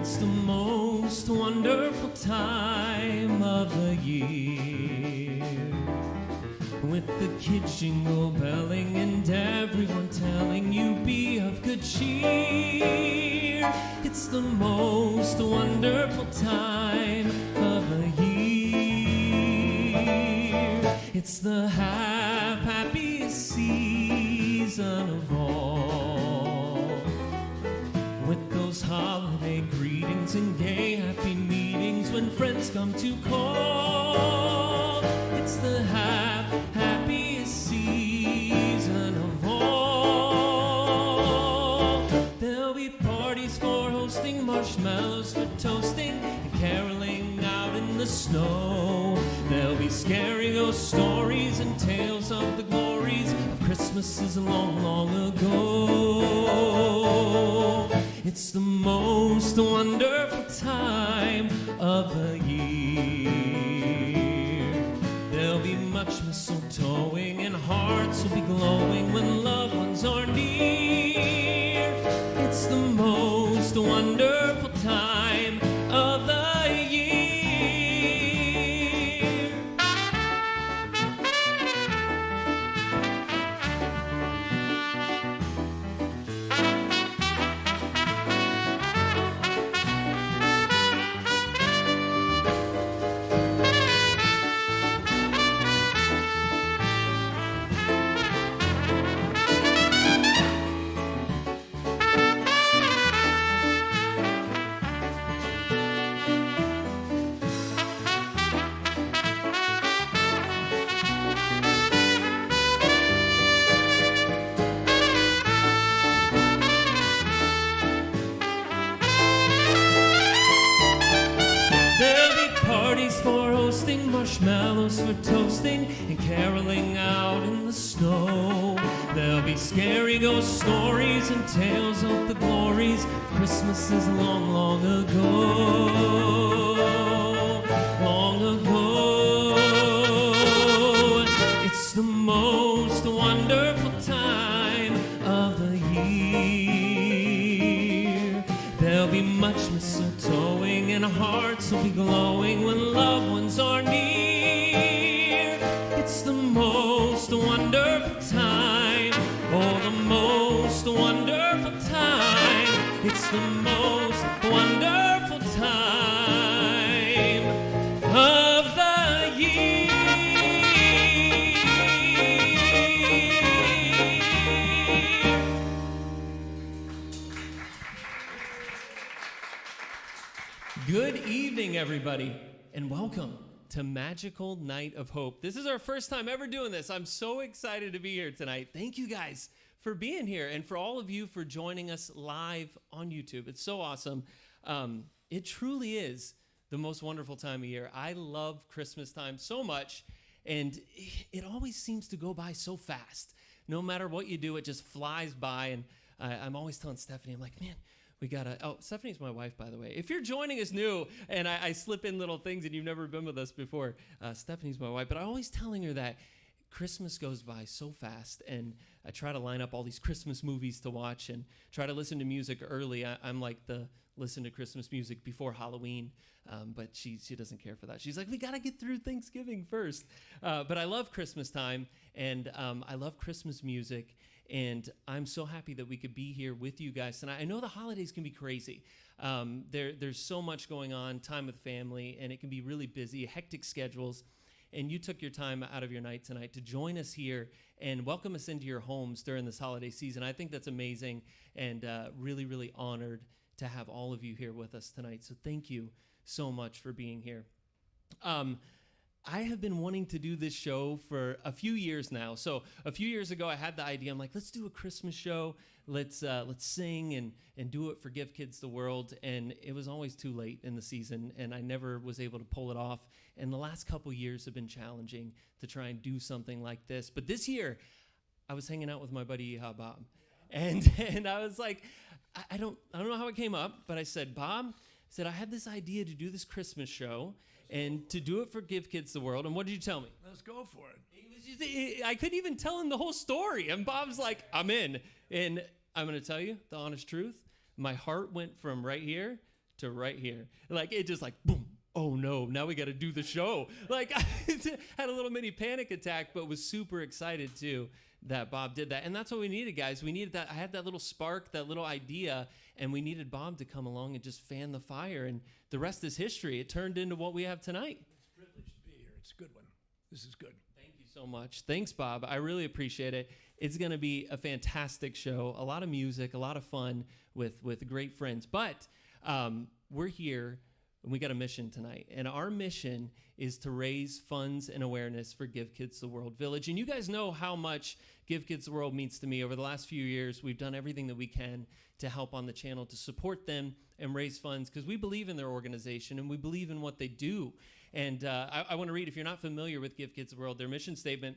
It's the most wonderful time of the year, with the kids jingle belling and everyone telling you be of good cheer. It's the most wonderful time of the year. It's the happiest season of all, with those holiday greetings and gay happy meetings when friends come to call. It's the happiest season of all. There'll be parties for hosting, marshmallows for toasting, and caroling out in the snow. There'll be scary ghost stories and tales of the glories of Christmases long, long ago. It's the most wonderful time of the year. There'll be much mistletoeing and hearts will be glowing when loved ones are near. It's the most wonderful time of the year. Marshmallows for toasting and caroling out in the snow. There'll be scary ghost stories and tales of the glories of Christmases long, long ago. Long ago. It's the most wonderful time of the year. There'll be much mistletoeing and hearts will be glowing when loved ones are near. It's the most wonderful time, oh, the most wonderful time. It's the most wonderful time of the year. Good evening, everybody, and welcome to Magical Night of Hope. This is our first time ever doing this. I'm so excited to be here tonight. Thank you guys for being here and for all of you for joining us live on YouTube. It's so awesome. It truly is the most wonderful time of year. I love Christmas time so much, and it always seems to go by so fast. No matter what you do, it just flies by, and I'm always telling Stephanie, I'm like, man, we gotta, Stephanie's my wife, by the way. If you're joining us new and I slip in little things and you've never been with us before, Stephanie's my wife. But I'm always telling her that Christmas goes by so fast, and I try to line up all these Christmas movies to watch and try to listen to music early. I'm like the listen to Christmas music before Halloween, but she doesn't care for that. She's like, we gotta get through Thanksgiving first. But I love Christmas time, and I love Christmas music. And I'm so happy that we could be here with you guys tonight. I know the holidays can be crazy. There's so much going on, time with family, and it can be really busy, hectic schedules. And you took your time out of your night tonight to join us here and welcome us into your homes during this holiday season. I think that's amazing, and really, really honored to have all of you here with us tonight. So thank you so much for being here. I have been wanting to do this show for a few years now. So a few years ago, I had the idea. I'm like, let's do a Christmas show. Let's sing and do it for Give Kids the World. And it was always too late in the season, and I never was able to pull it off. And the last couple years have been challenging to try and do something like this. But this year, I was hanging out with my buddy Yehaa Bob, and I was like, I don't know how it came up, but I said, Bob, I had this idea to do this Christmas show and to do it for Give Kids the World. And what did you tell me? Let's go for it. I couldn't even tell him the whole story. And Bob's like, I'm in. And I'm going to tell you the honest truth. My heart went from right here to right here. Like, it just like, boom. Oh no, now we got to do the show. Like, I had a little mini panic attack, but was super excited too that Bob did that. And that's what we needed, guys. We needed that. I had that little spark, that little idea, and we needed Bob to come along and just fan the fire. And the rest is history. It turned into what we have tonight. It's a privilege to be here. It's a good one. This is good. Thank you so much. Thanks, Bob. I really appreciate it. It's going to be a fantastic show, a lot of music, a lot of fun with great friends. But we're here. And we got a mission tonight. And our mission is to raise funds and awareness for Give Kids the World Village. And you guys know how much Give Kids the World means to me. Over the last few years, we've done everything that we can to help on the channel to support them and raise funds because we believe in their organization and we believe in what they do. And I want to read, if you're not familiar with Give Kids the World, their mission statement.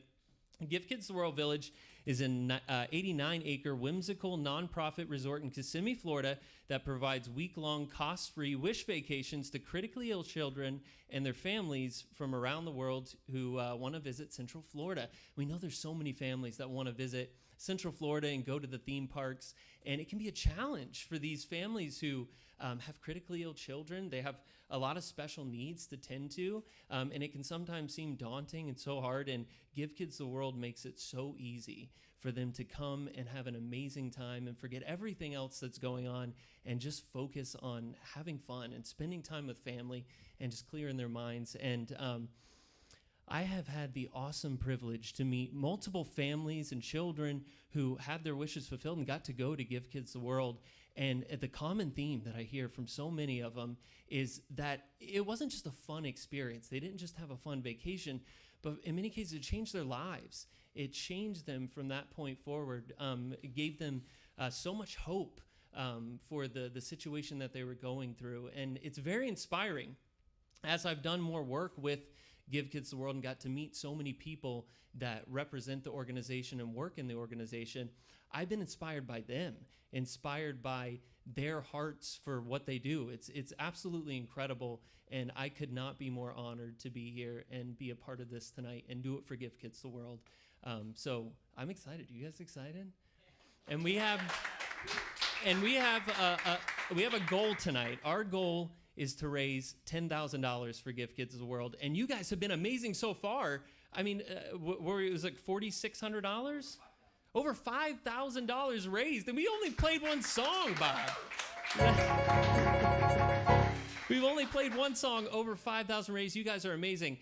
Give Kids the World Village is an 89-acre whimsical nonprofit resort in Kissimmee, Florida that provides week-long cost-free wish vacations to critically ill children and their families from around the world who want to visit Central Florida. We know there's so many families that want to visit Central Florida and go to the theme parks, and it can be a challenge for these families who have critically ill children. They have a lot of special needs to tend to, and it can sometimes seem daunting and so hard, and Give Kids the World makes it so easy for them to come and have an amazing time and forget everything else that's going on and just focus on having fun and spending time with family and just clearing their minds. And I have had the awesome privilege to meet multiple families and children who had their wishes fulfilled and got to go to Give Kids the World. And the common theme that I hear from so many of them is that it wasn't just a fun experience. They didn't just have a fun vacation, but in many cases it changed their lives. It changed them from that point forward. It gave them so much hope for the situation that they were going through. And it's very inspiring. As I've done more work with Give Kids the World and got to meet so many people that represent the organization and work in the organization, I've been inspired by them, inspired by their hearts for what they do. It's absolutely incredible, and I could not be more honored to be here and be a part of this tonight and do it for Give Kids the World. So I'm excited. You guys excited? And we have a goal tonight. Our goal is to raise $10,000 for Give Kids the World, and you guys have been amazing so far. I mean, it was like $4,600, over $5,000 raised, and we only played one song, Bob. We've only played one song, over $5,000 raised. You guys are amazing.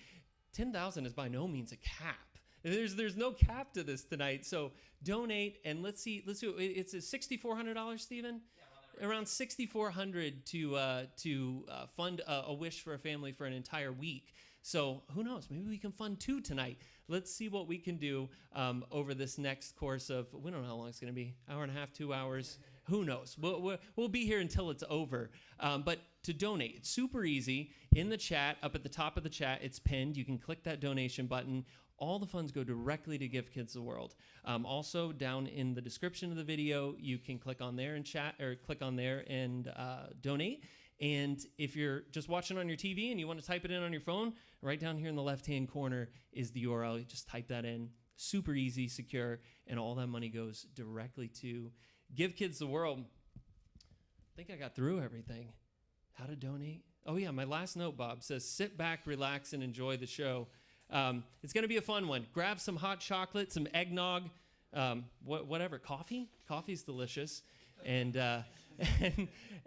10,000 is by no means a cap. There's no cap to this tonight. So donate, and let's see. It's $6,400, Stephen. Yeah, around $6,400 to fund a wish for a family for an entire week. So who knows? Maybe we can fund 2 tonight. Let's see what we can do over this next course of, we don't know how long it's going to be, hour and a half, 2 hours. Who knows? We'll be here until it's over. But to donate, it's super easy. In the chat, up at the top of the chat, it's pinned. You can click that donation button. All the funds go directly to Give Kids the World. Also, down in the description of the video, you can click on there and chat, or click on there and donate. And if you're just watching on your TV and you want to type it in on your phone, right down here in the left-hand corner is the URL. You just type that in. Super easy, secure, and all that money goes directly to Give Kids the World. I think I got through everything. How to donate? Oh, yeah, my last note, Bob, says sit back, relax, and enjoy the show. It's going to be a fun one. Grab some hot chocolate, some eggnog, whatever. Coffee? Coffee's delicious. And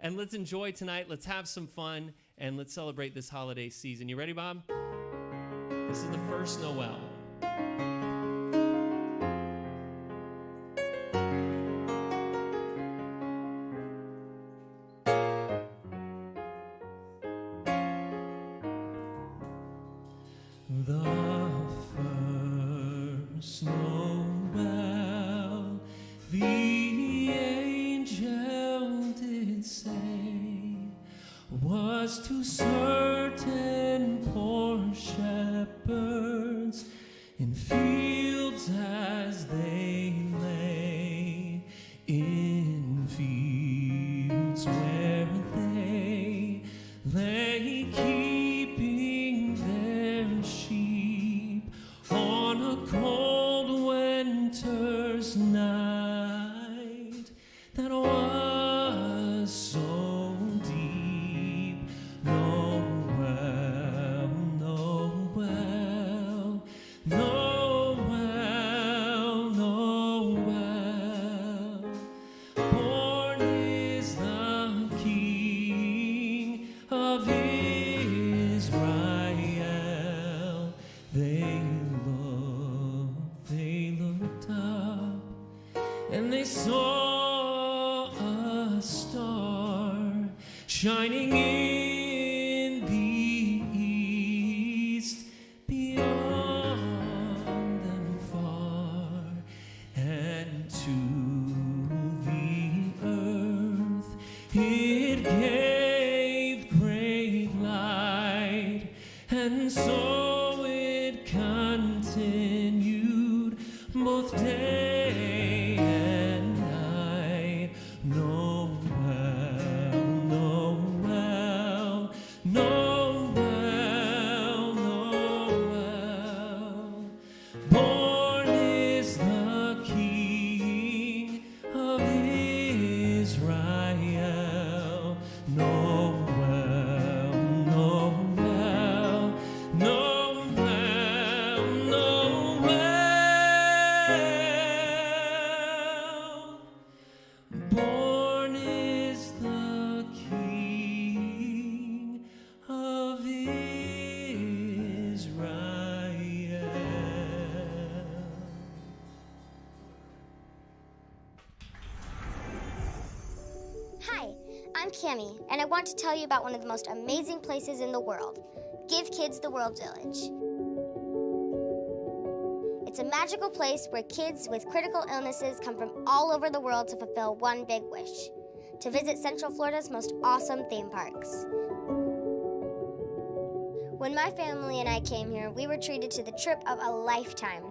let's enjoy tonight. Let's have some fun, and let's celebrate this holiday season. You ready, Bob? This is the first Noel. The first Noel, the angel did say, was to certain poor shepherds in fields as they lay, in fields where they lay keeping their sheep on a cold winter's night that was so deep. shining in the east, beyond them far, and to the earth it gave great light, and so it continued both day and night. Know well, know well, know well, know well. Born is the King of Israel. Know well, know well, know well, know well. Born is the King of Israel. Hi, I'm Cami, and I want to tell you about one of the most amazing places in the world, Give Kids the World Village. It's a magical place where kids with critical illnesses come from all over the world to fulfill one big wish, to visit Central Florida's most awesome theme parks. When my family and I came here, we were treated to the trip of a lifetime.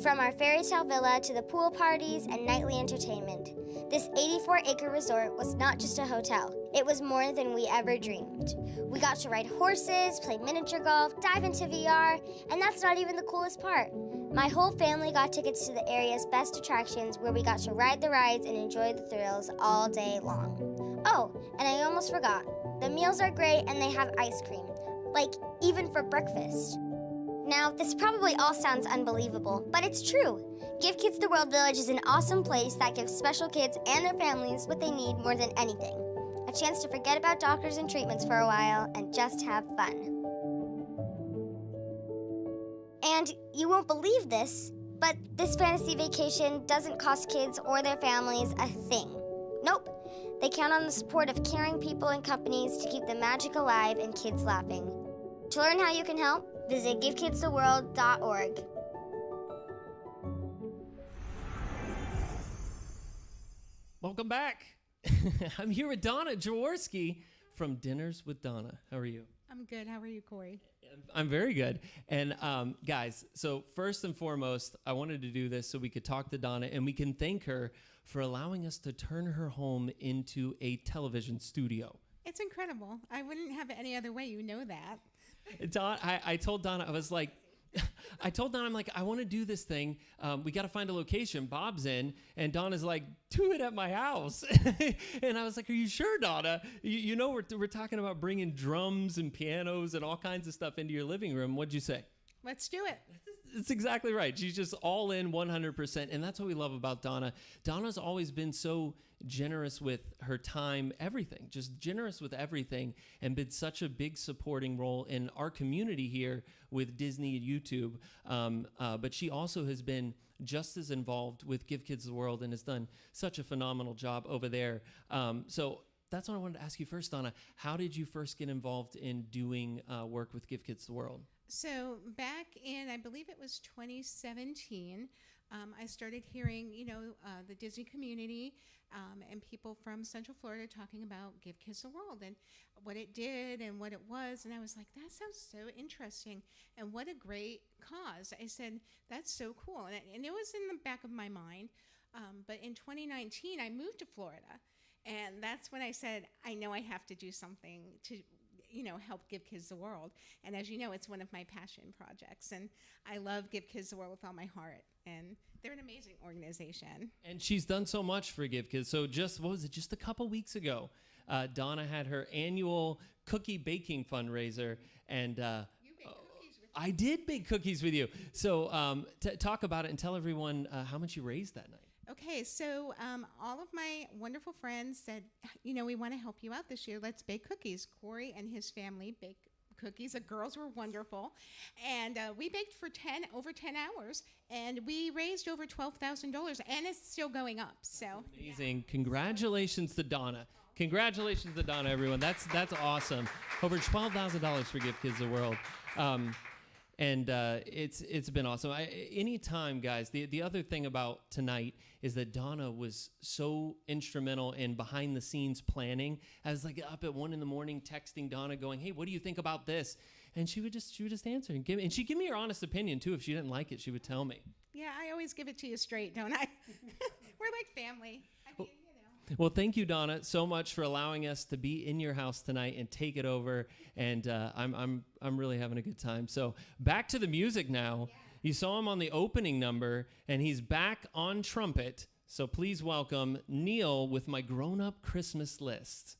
From our fairy tale villa to the pool parties and nightly entertainment, this 84-acre resort was not just a hotel. It was more than we ever dreamed. We got to ride horses, play miniature golf, dive into VR, and that's not even the coolest part. My whole family got tickets to the area's best attractions where we got to ride the rides and enjoy the thrills all day long. Oh, and I almost forgot. The meals are great and they have ice cream, like even for breakfast. Now, this probably all sounds unbelievable, but it's true. Give Kids the World Village is an awesome place that gives special kids and their families what they need more than anything. A chance to forget about doctors and treatments for a while and just have fun. And you won't believe this, but this fantasy vacation doesn't cost kids or their families a thing. Nope. They count on the support of caring people and companies to keep the magic alive and kids laughing. To learn how you can help, visit givekidstheworld.org. Welcome back. I'm here with Donna Jaworski from Dinners with Donna. How are you? I'm good. How are you, Cory? I'm very good. And guys, so first and foremost, I wanted to do this so we could talk to Donna and we can thank her for allowing us to turn her home into a television studio. It's incredible. I wouldn't have it any other way. You know that. I told Donna, I'm like, I want to do this thing. We got to find a location. Bob's in, and Donna's like, do it at my house. And I was like, are you sure, Donna? You know, we're talking about bringing drums and pianos and all kinds of stuff into your living room. What'd you say? Let's do it. It's exactly right. She's just all in 100%. And that's what we love about Donna. Donna's always been so generous with her time, everything, just generous with everything, and been such a big supporting role in our community here with Disney and YouTube. But she also has been just as involved with Give Kids the World and has done such a phenomenal job over there. So that's what I wanted to ask you first, Donna. How did you first get involved in doing work with Give Kids the World? So back in, I believe it was 2017, I started hearing, the Disney community and people from Central Florida talking about Give Kids the World and what it did and what it was. And I was like, that sounds so interesting. And what a great cause. I said, that's so cool. And it was in the back of my mind. But in 2019, I moved to Florida. And that's when I said, I know I have to do something to help Give Kids the World. And as you know, it's one of my passion projects. And I love Give Kids the World with all my heart. And they're an amazing organization. And she's done so much for Give Kids. So just a couple weeks ago, Donna had her annual cookie baking fundraiser. And You baked cookies with me. I did bake cookies with you. So talk about it and tell everyone how much you raised that night. Okay, so all of my wonderful friends said, we want to help you out this year. Let's bake cookies. Cory and his family baked cookies. The girls were wonderful. And we baked for over 10 hours, and we raised over $12,000, and it's still going up. So amazing. Yeah. Congratulations to Donna. Congratulations to Donna, everyone. That's awesome. Over $12,000 for Give Kids the World. And it's been awesome. Anytime, guys, the other thing about tonight is that Donna was so instrumental in behind the scenes planning. I was like up at 1 a.m. texting Donna going, hey, what do you think about this? And she would just answer and she'd give me her honest opinion too. If she didn't like it, she would tell me. Yeah, I always give it to you straight, don't I? We're like family. I mean, Well, thank you, Donna, so much for allowing us to be in your house tonight and take it over. And I'm really having a good time. So back to the music now. Yeah. You saw him on the opening number, and he's back on trumpet. So please welcome Neal with My Grown Up Christmas List.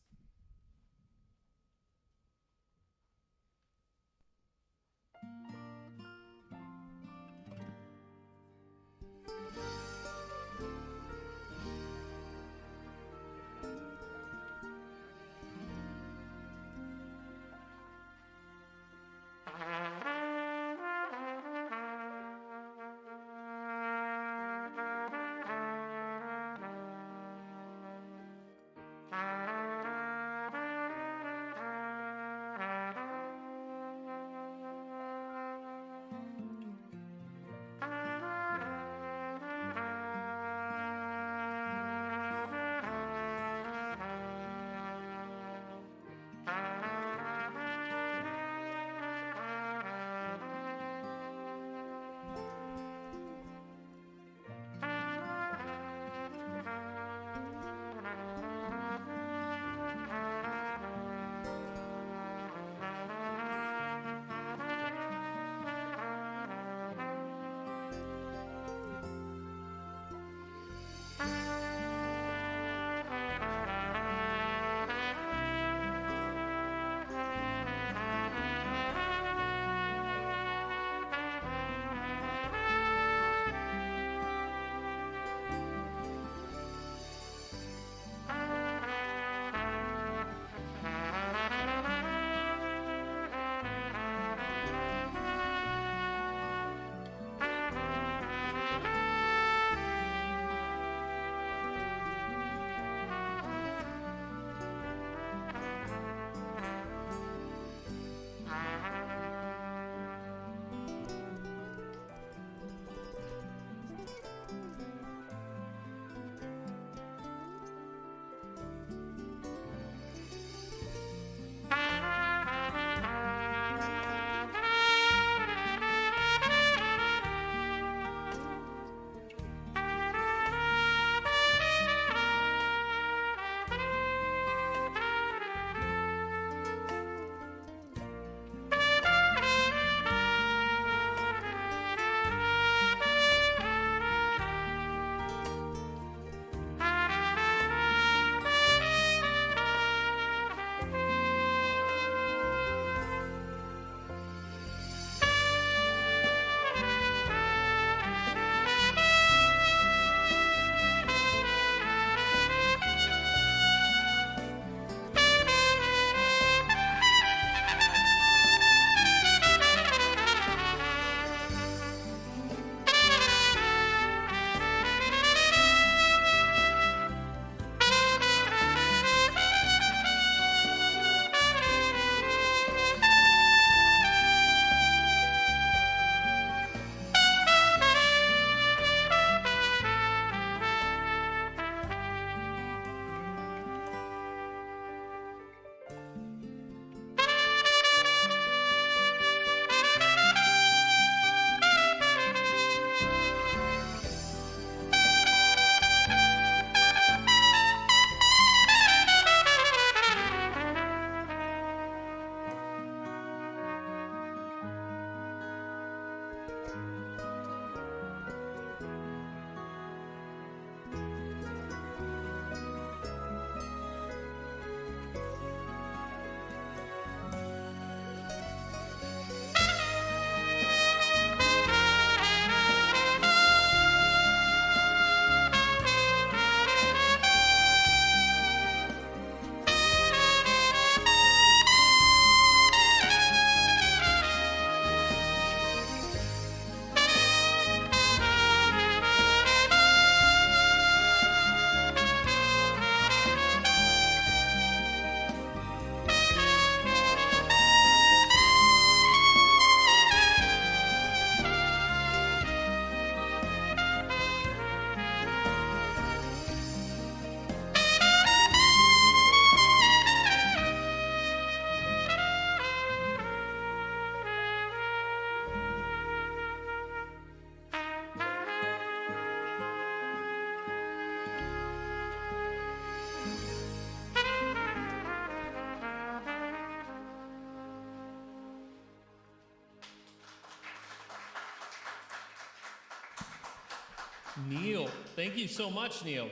Neal. Thank you so much, Neal.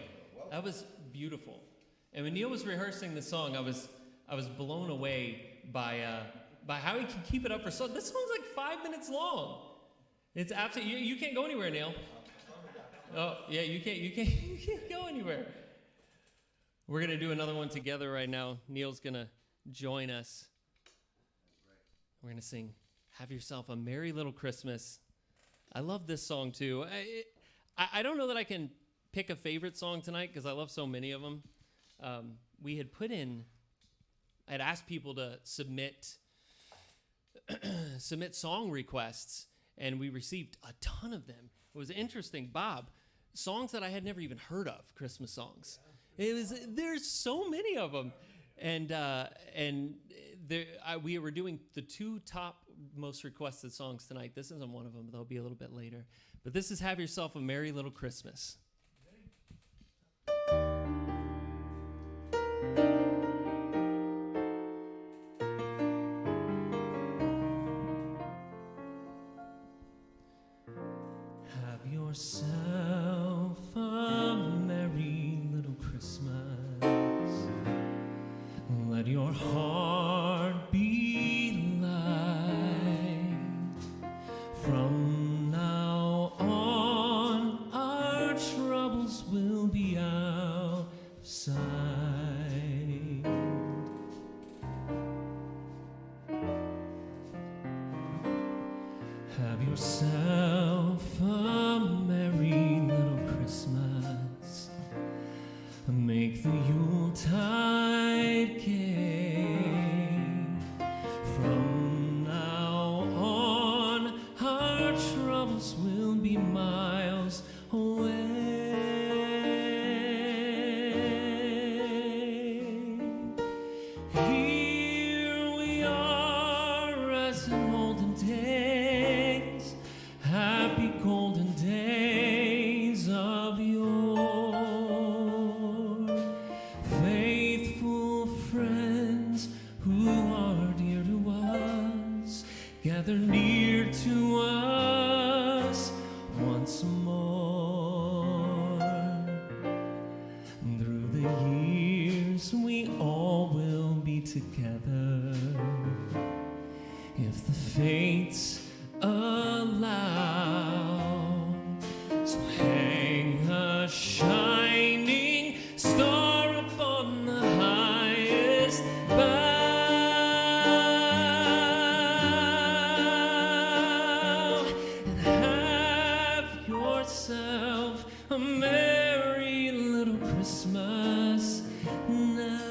That was beautiful. And when Neal was rehearsing the song, I was blown away by how he can keep it up for so. This song's like 5 minutes long. It's absolutely you can't go anywhere, Neal. Oh yeah, you can't go anywhere. We're gonna do another one together right now. Neal's gonna join us. We're gonna sing "Have Yourself a Merry Little Christmas." I love this song too. I don't know that I can pick a favorite song tonight because I love so many of them. I'd asked people to submit song requests, and we received a ton of them. It was interesting, Bob. Songs that I had never even heard of, Christmas songs. There's so many of them, we were doing the 2 top most requested songs tonight. This isn't one of them. They'll be a little bit later. But this is "Have Yourself a Merry Little Christmas." Have yourself a merry little Christmas. Let your heart be light. From now on, our troubles will be out of sight. Have yourself a merry little Christmas. Make the Yuletide gay. From now on, our troubles will be miles away. Here we are as in olden days, happy golden days of yore. Faithful friends who are dear to us, gather near to us once more. Through the years we all will be together, if the fates allow. So hang a shining star upon the highest bough, and have yourself a merry little Christmas now.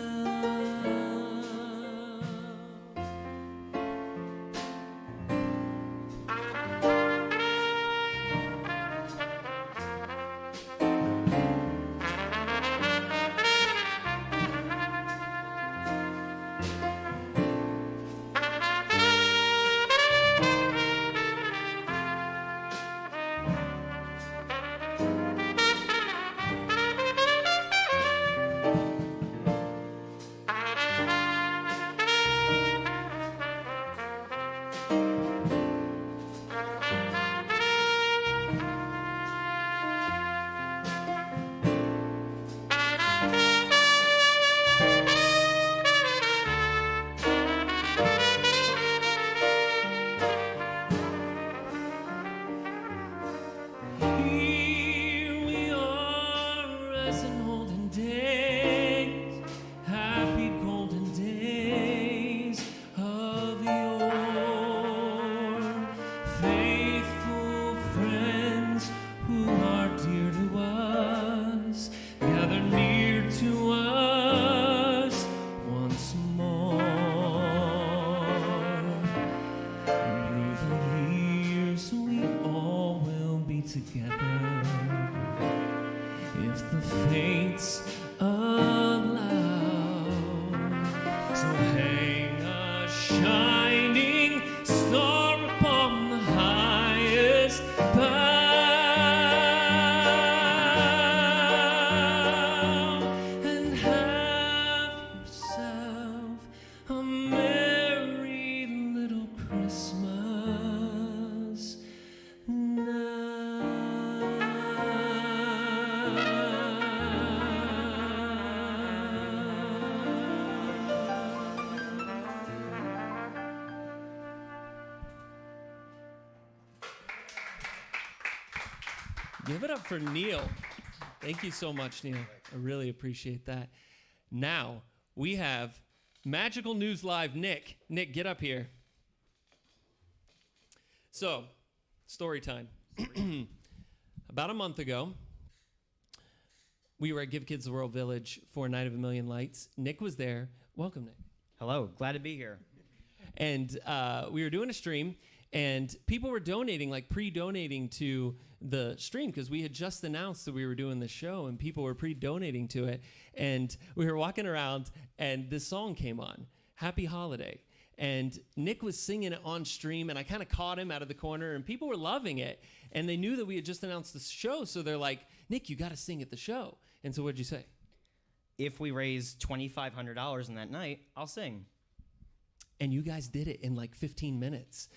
Give it up for Neal. Thank you so much, Neal. I really appreciate that. Now, we have Magical News Live Nick. Nick, get up here. So, story time. About a month ago, we were at Give Kids the World Village for Night of a Million Lights. Nick was there. Welcome, Nick. Hello, glad to be here. And we were doing a stream, and people were donating, like pre-donating to the stream, because we had just announced that we were doing the show, and people were pre-donating to it. And we were walking around, and this song came on, Happy Holiday. And Nick was singing it on stream, and I kind of caught him out of the corner, and people were loving it. And they knew that we had just announced the show, so they're like, Nick, you got to sing at the show. And so what'd you say? If we raise $2,500 in that night, I'll sing. And you guys did it in like 15 minutes.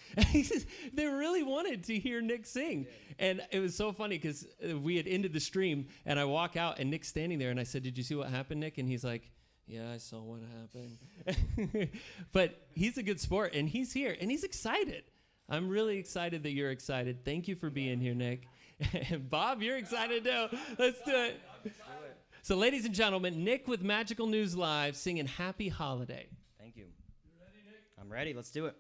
They really wanted to hear Nick sing. And it was so funny because we had ended the stream, and I walk out, and Nick's standing there, and I said, did you see what happened, Nick? And he's like, yeah, I saw what happened. But he's a good sport, and he's here, and he's excited. I'm really excited that you're excited. Thank you for being here, Nick. Bob, you're excited too. Let's do it. So, ladies and gentlemen, Nick with Magical News Live singing Happy Holiday. Thank you. You ready, Nick? I'm ready. Let's do it.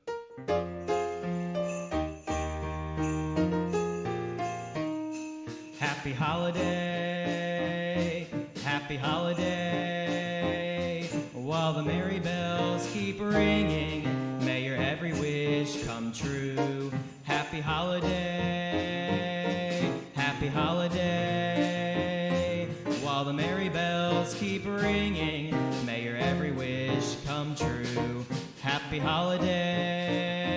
Happy holiday, happy holiday. While the merry bells keep ringing, may your every wish come true. Happy holiday, happy holiday. While the merry bells keep ringing, may your every wish come true. Happy holiday,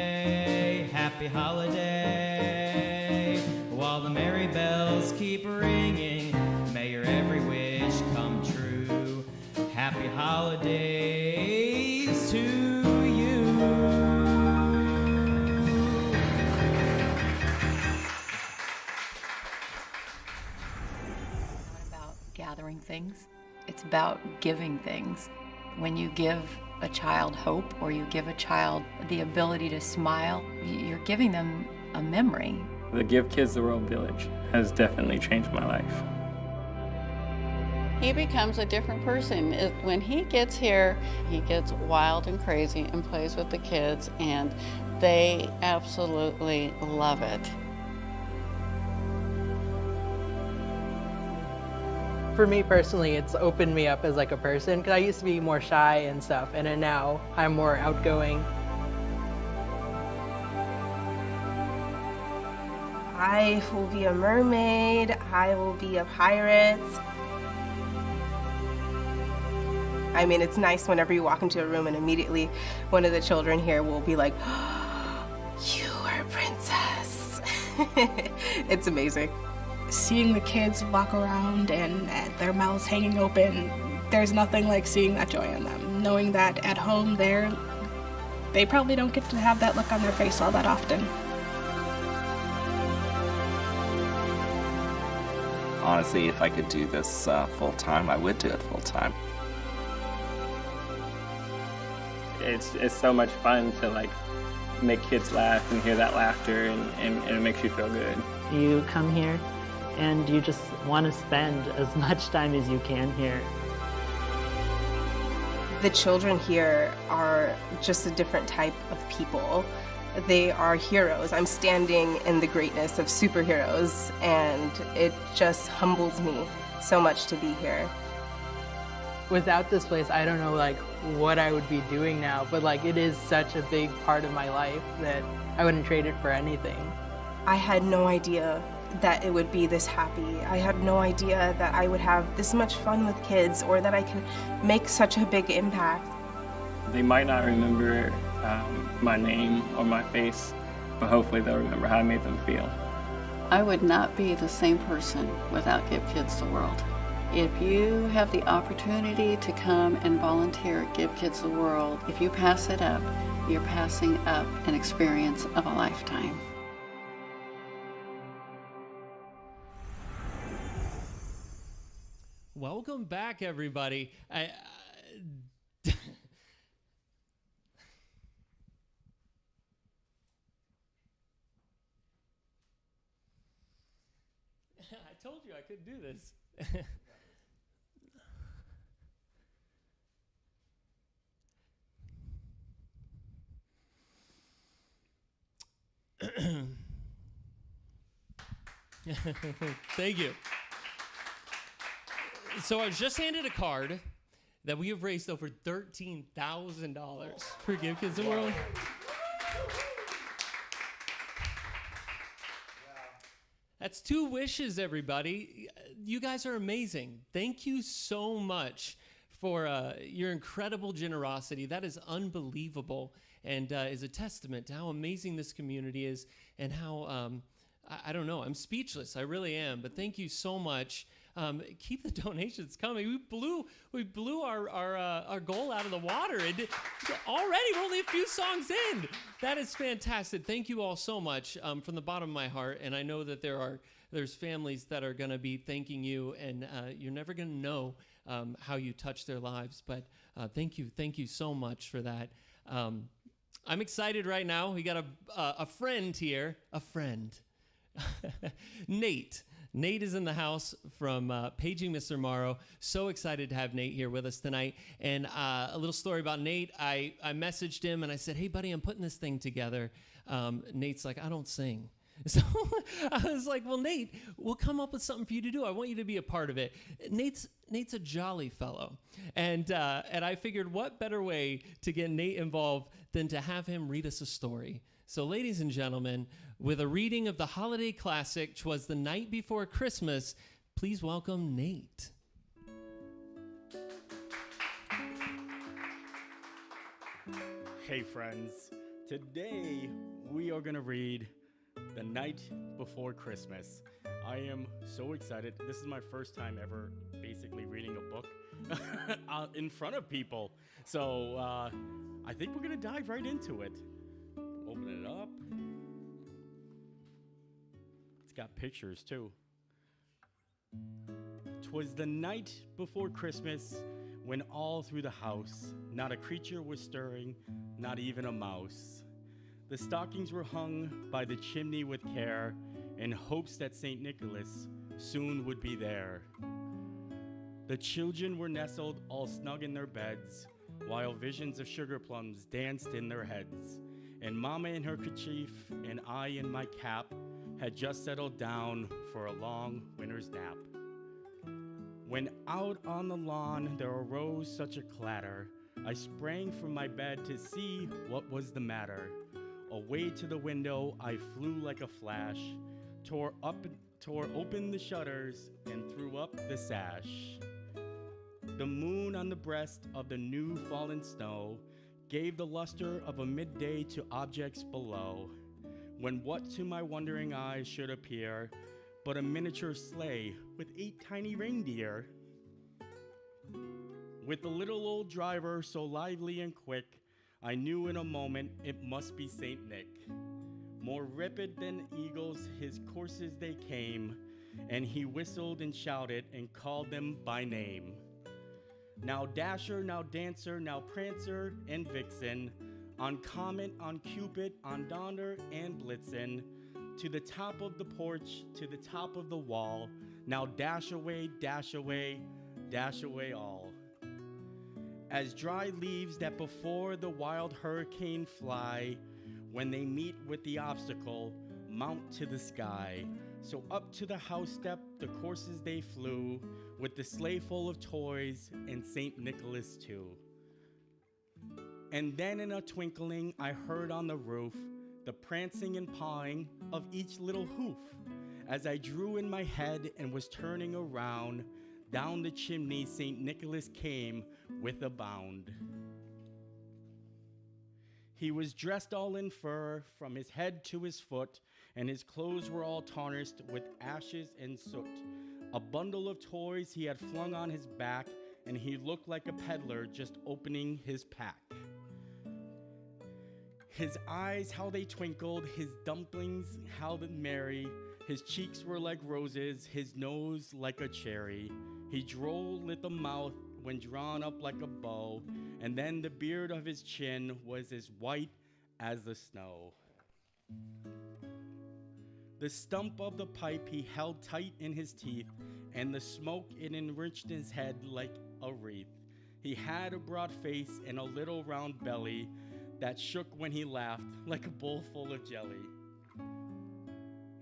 happy holiday. While the merry bells keep ringing, may your every wish come true. Happy holidays to you. About gathering things. It's about giving things. When you give a child hope, or you give a child the ability to smile, you're giving them a memory. The Give Kids the World Village has definitely changed my life. He becomes a different person. When he gets here, he gets wild and crazy and plays with the kids, and they absolutely love it. For me personally, it's opened me up as like a person, because I used to be more shy and stuff, and then now I'm more outgoing. I will be a mermaid, I will be a pirate. I mean, it's nice whenever you walk into a room and immediately one of the children here will be like, oh, you are a princess. It's amazing. Seeing the kids walk around and their mouths hanging open, there's nothing like seeing that joy in them. Knowing that at home they probably don't get to have that look on their face all that often. Honestly, if I could do this full time, I would do it full time. It's so much fun to like make kids laugh and hear that laughter, and it makes you feel good. You come here and you just want to spend as much time as you can here. The children here are just a different type of people. They are heroes. I'm standing in the greatness of superheroes, and it just humbles me so much to be here. Without this place, I don't know like what I would be doing now, but like it is such a big part of my life that I wouldn't trade it for anything. I had no idea that it would be this happy. I had no idea that I would have this much fun with kids, or that I can make such a big impact. They might not remember my name or my face, but hopefully they'll remember how I made them feel. I would not be the same person without Give Kids the World. If you have the opportunity to come and volunteer at Give Kids the World, if you pass it up, you're passing up an experience of a lifetime. Welcome back, everybody. I told you I could do this. Thank you. So I was just handed a card that we have raised over $13,000 for Give Kids the World. That's 2 wishes, everybody. You guys are amazing. Thank you so much for your incredible generosity. That is unbelievable and is a testament to how amazing this community is and how, I don't know, I'm speechless. I really am. But thank you so much. Keep the donations coming. We blew our goal out of the water. Already, we're only a few songs in. That is fantastic. Thank you all so much from the bottom of my heart. And I know that there's families that are going to be thanking you, and you're never going to know how you touch their lives. But thank you so much for that. I'm excited right now. We got a friend here, Nate. Nate is in the house from Paging Mr. Morrow. So excited to have Nate here with us tonight. And a little story about Nate. I messaged him and I said, hey, buddy, I'm putting this thing together. Nate's like, I don't sing. So I was like, well, Nate, we'll come up with something for you to do. I want you to be a part of it. Nate's a jolly fellow. And I figured what better way to get Nate involved than to have him read us a story. So ladies and gentlemen, with a reading of the holiday classic, 'Twas the Night Before Christmas, please welcome Nate. Hey friends, today we are going to read The Night Before Christmas. I am so excited. This is my first time ever basically reading a book in front of people. So I think we're going to dive right into it. Open it up. It's got pictures too. 'Twas the night before Christmas when all through the house not a creature was stirring, not even a mouse. The stockings were hung by the chimney with care in hopes that St. Nicholas soon would be there. The children were nestled all snug in their beds while visions of sugar plums danced in their heads. And Mama in her kerchief and I in my cap had just settled down for a long winter's nap. When out on the lawn there arose such a clatter, I sprang from my bed to see what was the matter. Away to the window I flew like a flash, tore open the shutters and threw up the sash. The moon on the breast of the new fallen snow gave the luster of a midday to objects below, when what to my wondering eyes should appear but a miniature sleigh with 8 tiny reindeer. With the little old driver so lively and quick, I knew in a moment it must be Saint Nick. More rapid than eagles his courses they came, and he whistled and shouted and called them by name. Now Dasher, now Dancer, now Prancer and Vixen, on Comet, on Cupid, on Donner and Blitzen, to the top of the porch, to the top of the wall, now dash away, dash away, dash away all. As dry leaves that before the wild hurricane fly, when they meet with the obstacle, mount to the sky. So up to the house step the courses they flew, with the sleigh full of toys and St. Nicholas too. And then in a twinkling I heard on the roof the prancing and pawing of each little hoof. As I drew in my head and was turning around, down the chimney St. Nicholas came with a bound. He was dressed all in fur from his head to his foot, and his clothes were all tarnished with ashes and soot. A bundle of toys he had flung on his back, and he looked like a peddler just opening his pack. His eyes, how they twinkled, his dumplings, how they merry. His cheeks were like roses, his nose like a cherry. He drolled at the mouth when drawn up like a bow, and then the beard of his chin was as white as the snow. The stump of the pipe he held tight in his teeth, and the smoke it enriched his head like a wreath. He had a broad face and a little round belly that shook when he laughed like a bowl full of jelly.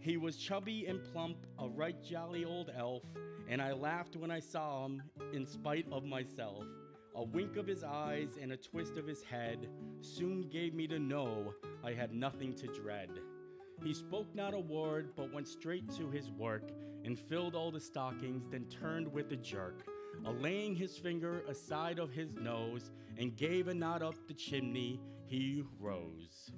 He was chubby and plump, a right jolly old elf, and I laughed when I saw him in spite of myself. A wink of his eyes and a twist of his head soon gave me to know I had nothing to dread. He spoke not a word, but went straight to his work and filled all the stockings, then turned with a jerk, laying his finger aside of his nose, and gave a nod up the chimney. He rose.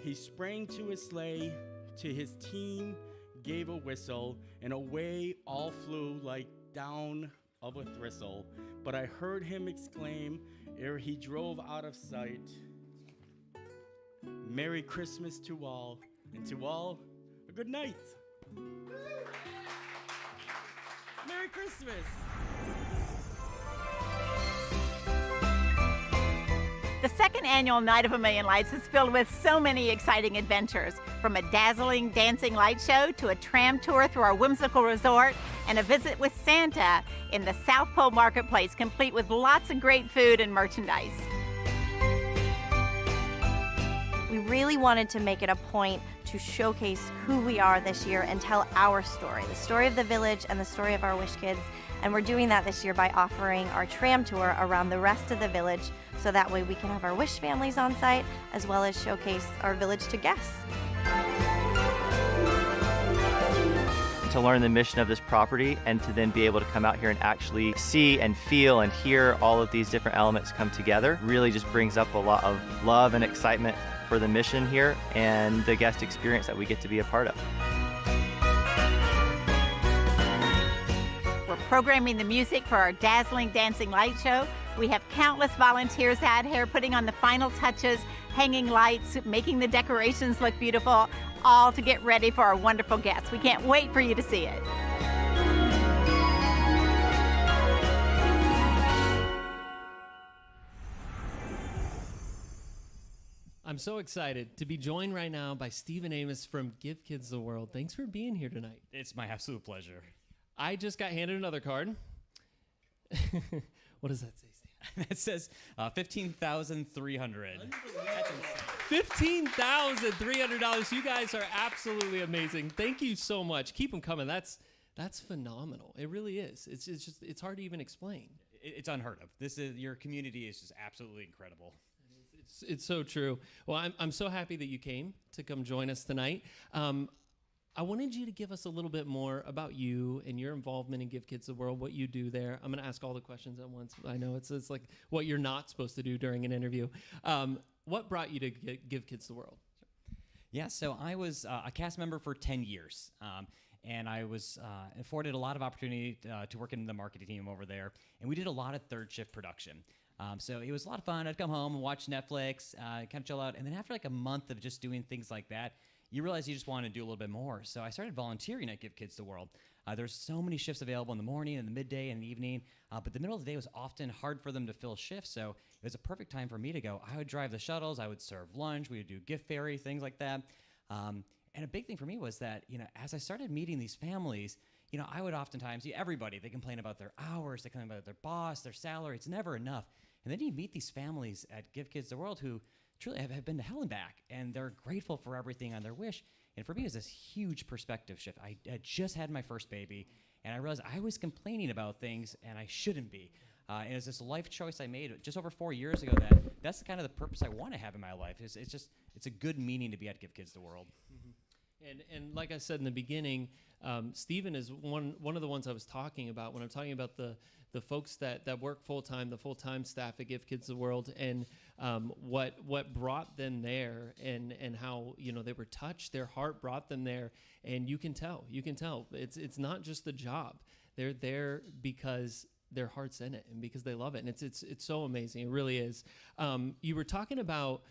He sprang to his sleigh, to his team gave a whistle, and away all flew like down of a thistle. But I heard him exclaim ere he drove out of sight, "Merry Christmas to all, and to all a good night." Merry Christmas! The second annual Night of a Million Lights is filled with so many exciting adventures, from a dazzling dancing light show to a tram tour through our whimsical resort and a visit with Santa in the South Pole Marketplace, complete with lots of great food and merchandise. We really wanted to make it a point to showcase who we are this year and tell our story, the story of the village and the story of our Wish Kids. And we're doing that this year by offering our tram tour around the rest of the village, so that way we can have our Wish families on site as well as showcase our village to guests. To learn the mission of this property and to then be able to come out here and actually see and feel and hear all of these different elements come together really just brings up a lot of love and excitement for the mission here and the guest experience that we get to be a part of. We're programming the music for our dazzling dancing light show. We have countless volunteers out here putting on the final touches, hanging lights, making the decorations look beautiful, all to get ready for our wonderful guests. We can't wait for you to see it. I'm so excited to be joined right now by Stephen Amos from Give Kids the World. Thanks for being here tonight. It's my absolute pleasure. I just got handed another card. What does that say, Stephen? It says $15,300. $15,300. You guys are absolutely amazing. Thank you so much. Keep them coming. That's phenomenal. It really is. It's hard to even explain. It's unheard of. Your community is just absolutely incredible. It's so true. Well, I'm so happy that you came to come join us tonight. I wanted you to give us a little bit more about you and your involvement in Give Kids the World, what you do there. I'm going to ask all the questions at once. I know it's like what you're not supposed to do during an interview. What brought you to Give Kids the World? Yeah, so I was a cast member for 10 years. And I was afforded a lot of opportunity to work in the marketing team over there. And we did a lot of third shift production. So it was a lot of fun. I'd come home and watch Netflix, kind of chill out. And then after like a month of just doing things like that, you realize you just want to do a little bit more. So I started volunteering at Give Kids the World. There's so many shifts available in the morning and the midday and the evening, but the middle of the day was often hard for them to fill shifts. So it was a perfect time for me to go. I would drive the shuttles. I would serve lunch. We would do gift fairy, things like that. And a big thing for me was that, as I started meeting these families, I would oftentimes, everybody, they complain about their hours, they complain about their boss, their salary. It's never enough. And then you meet these families at Give Kids the World who truly have been to hell and back, and they're grateful for everything on their wish. And for me, it was this huge perspective shift. I had just had my first baby, and I realized I was complaining about things, and I shouldn't be. And it's this life choice I made just over 4 years ago that's the kind of the purpose I want to have in my life. It's a good meaning to be at Give Kids the World. Mm-hmm. And like I said in the beginning, Stephen is one of the ones I was talking about when I'm talking about the folks that work full-time, the full-time staff at Give Kids the World, and what brought them there, and how they were touched, their heart brought them there, and you can tell it's not just the job. They're there because their heart's in it and because they love it, and it's so amazing. It really is. You were talking about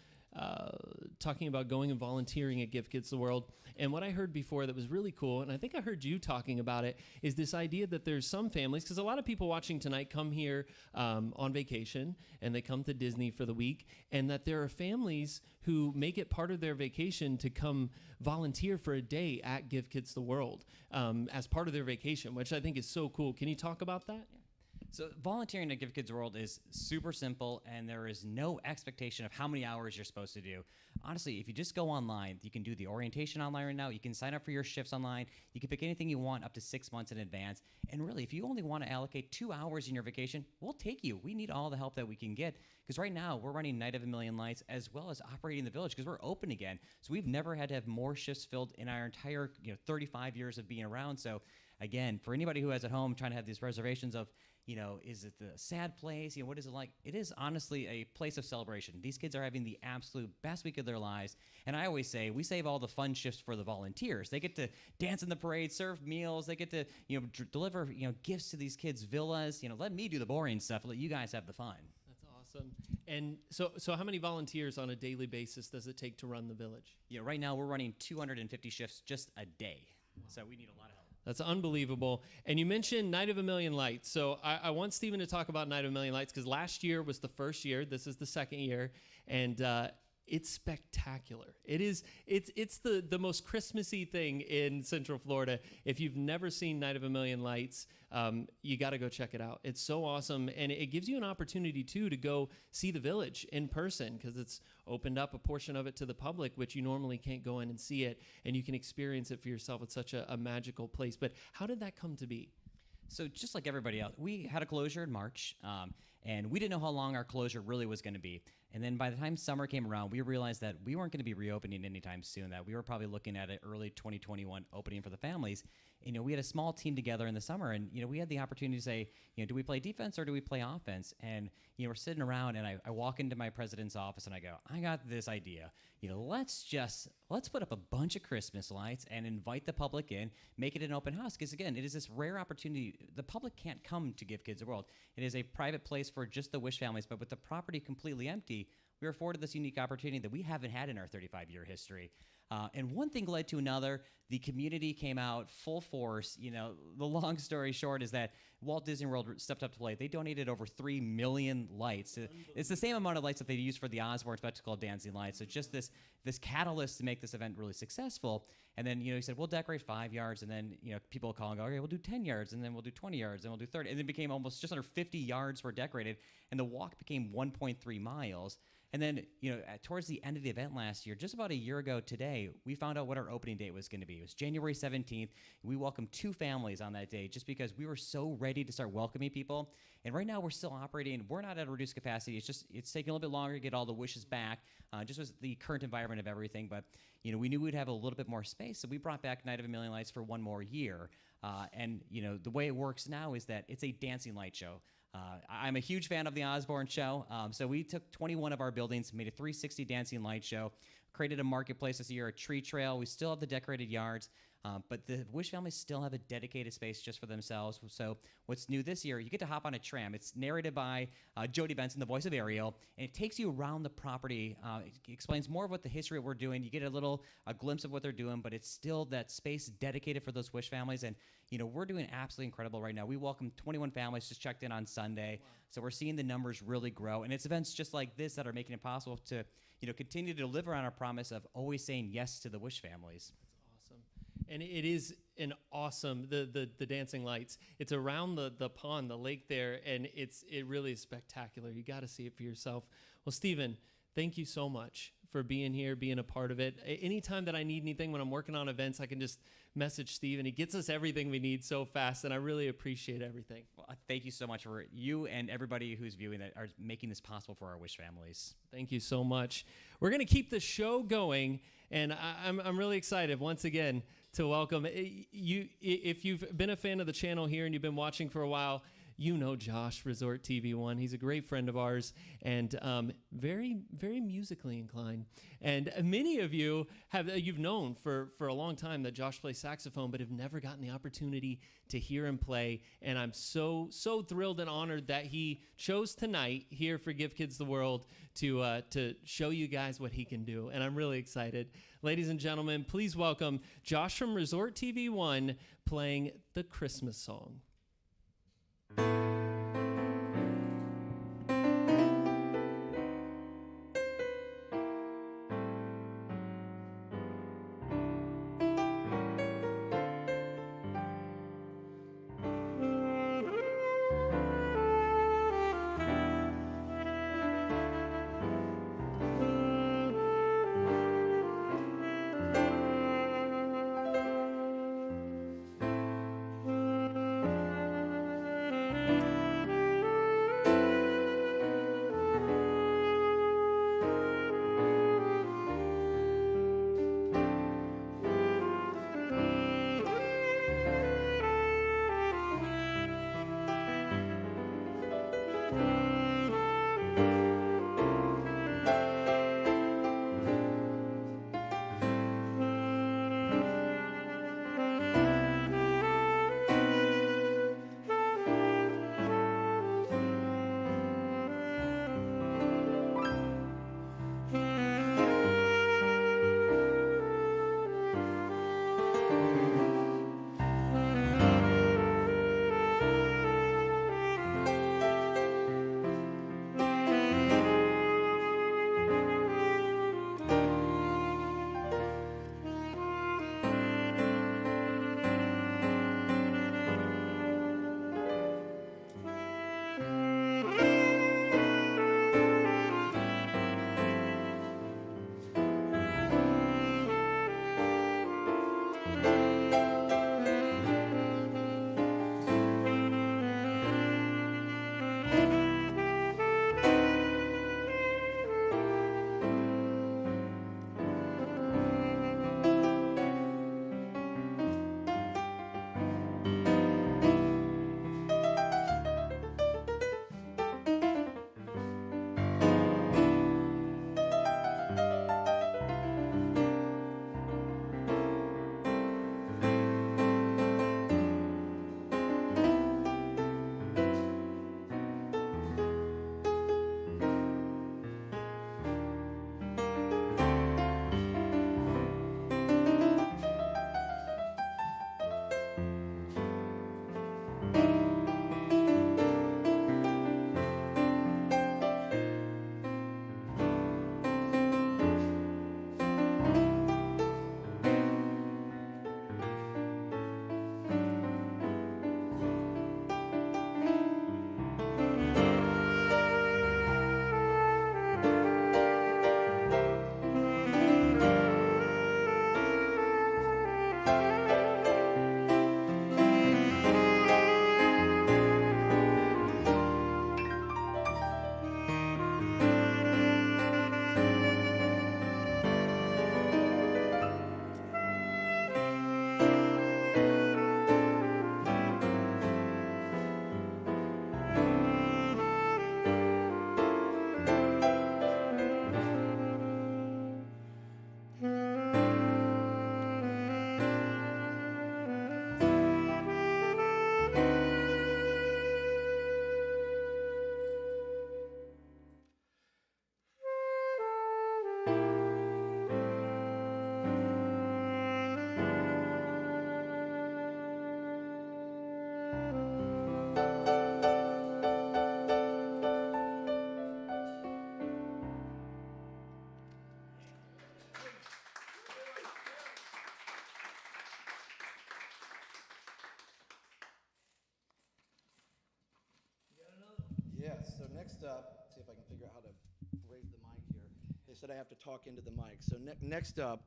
talking about going and volunteering at Give Kids the World. And what I heard before that was really cool, and I think I heard you talking about it, is this idea that there's some families, because a lot of people watching tonight come here on vacation, and they come to Disney for the week, and that there are families who make it part of their vacation to come volunteer for a day at Give Kids the World as part of their vacation, which I think is so cool. Can you talk about that? So volunteering at Give Kids World is super simple, and there is no expectation of how many hours you're supposed to do. Honestly, if you just go online, you can do the orientation online right now. You can sign up for your shifts online. You can pick anything you want up to 6 months in advance. And really, if you only want to allocate 2 hours in your vacation, we'll take you. We need all the help that we can get, because right now we're running Night of a Million Lights as well as operating the village because we're open again. So we've never had to have more shifts filled in our entire 35 years of being around. So again, for anybody who has at home trying to have these reservations of, is it the sad place? What is it like? It is honestly a place of celebration. These kids are having the absolute best week of their lives. And I always say, we save all the fun shifts for the volunteers. They get to dance in the parade, serve meals. They get to, deliver, gifts to these kids' villas. Let me do the boring stuff. Let you guys have the fun. That's awesome. And so how many volunteers on a daily basis does it take to run the village? Yeah, right now we're running 250 shifts just a day. Wow. So we need a lot of help. That's unbelievable. And you mentioned Night of a Million Lights. So I want Stephen to talk about Night of a Million Lights because last year was the first year. This is the second year. And it's spectacular. It's the most Christmassy thing in Central Florida. If you've never seen Night of a Million Lights, you got to go check it out. It's so awesome. And it gives you an opportunity, too, to go see the village in person because it's opened up a portion of it to the public, which you normally can't go in and see it. And you can experience it for yourself. It's such a magical place. But how did that come to be? So just like everybody else, we had a closure in March, and we didn't know how long our closure really was going to be. And then by the time summer came around, we realized that we weren't going to be reopening anytime soon, that we were probably looking at an early 2021 opening for the families. We had a small team together in the summer, and we had the opportunity to say, do we play defense or do we play offense? And we're sitting around, and I walk into my president's office, and I go, I got this idea. Let's put up a bunch of Christmas lights and invite the public in, make it an open house. Because again, it is this rare opportunity. The public can't come to Give Kids the World. It is a private place for just the Wish families, but with the property completely empty, we were afforded this unique opportunity that we haven't had in our 35-year history. And one thing led to another. The community came out full force. The long story short is that Walt Disney World stepped up to play. They donated over 3 million lights. It's the same amount of lights that they used for the Osborne Spectacle of Dancing Lights. So just this catalyst to make this event really successful. And then, he said, we'll decorate 5 yards. And then, people will call and go, okay, we'll do 10 yards. And then we'll do 20 yards. And we'll do 30. And it became almost just under 50 yards were decorated. And the walk became 1.3 miles. And then, towards the end of the event last year, just about a year ago today, we found out what our opening date was going to be. It was January 17th. We welcomed 2 families on that day just because we were so ready to start welcoming people. And right now we're still operating. We're not at a reduced capacity. It's taking a little bit longer to get all the wishes back, just with the current environment of everything. But, we knew we'd have a little bit more space. So we brought back Night of a Million Lights for 1 more year. And the way it works now is that it's a dancing light show. I'm a huge fan of the Osborne show. So we took 21 of our buildings, made a 360 dancing light show, created a marketplace this year, a tree trail. We still have the decorated yards, but the Wish families still have a dedicated space just for themselves. So what's new this year, you get to hop on a tram. It's narrated by Jodie Benson, the voice of Ariel, and it takes you around the property. It explains more of what the history of what we're doing. You get a glimpse of what they're doing, but it's still that space dedicated for those Wish families. And we're doing absolutely incredible right now. We welcomed 21 families, just checked in on Sunday. Wow. So we're seeing the numbers really grow. And it's events just like this that are making it possible to, continue to deliver on our promise of always saying yes to the Wish families. That's awesome. And it is an awesome, the dancing lights. It's around the pond, the lake there, and it really is spectacular. You got to see it for yourself. Well, Stephen, thank you so much for being here, being a part of it. Anytime that I need anything when I'm working on events, I can just message Steve, and he gets us everything we need so fast, and I really appreciate everything. Well, thank you so much for you and everybody who's viewing that are making this possible for our Wish families. Thank you so much. We're going to keep the show going, and I'm really excited once again to welcome you. If you've been a fan of the channel here and you've been watching for a while, you know Josh, Resort TV1. He's a great friend of ours and very, very musically inclined. And many of you you've known for a long time that Josh plays saxophone, but have never gotten the opportunity to hear him play. And I'm so thrilled and honored that he chose tonight here for Give Kids the World to show you guys what he can do. And I'm really excited. Ladies and gentlemen, please welcome Josh from Resort TV1 playing the Christmas song. next up, see if I can figure out how to raise the mic here. They said I have to talk into the mic. So next up,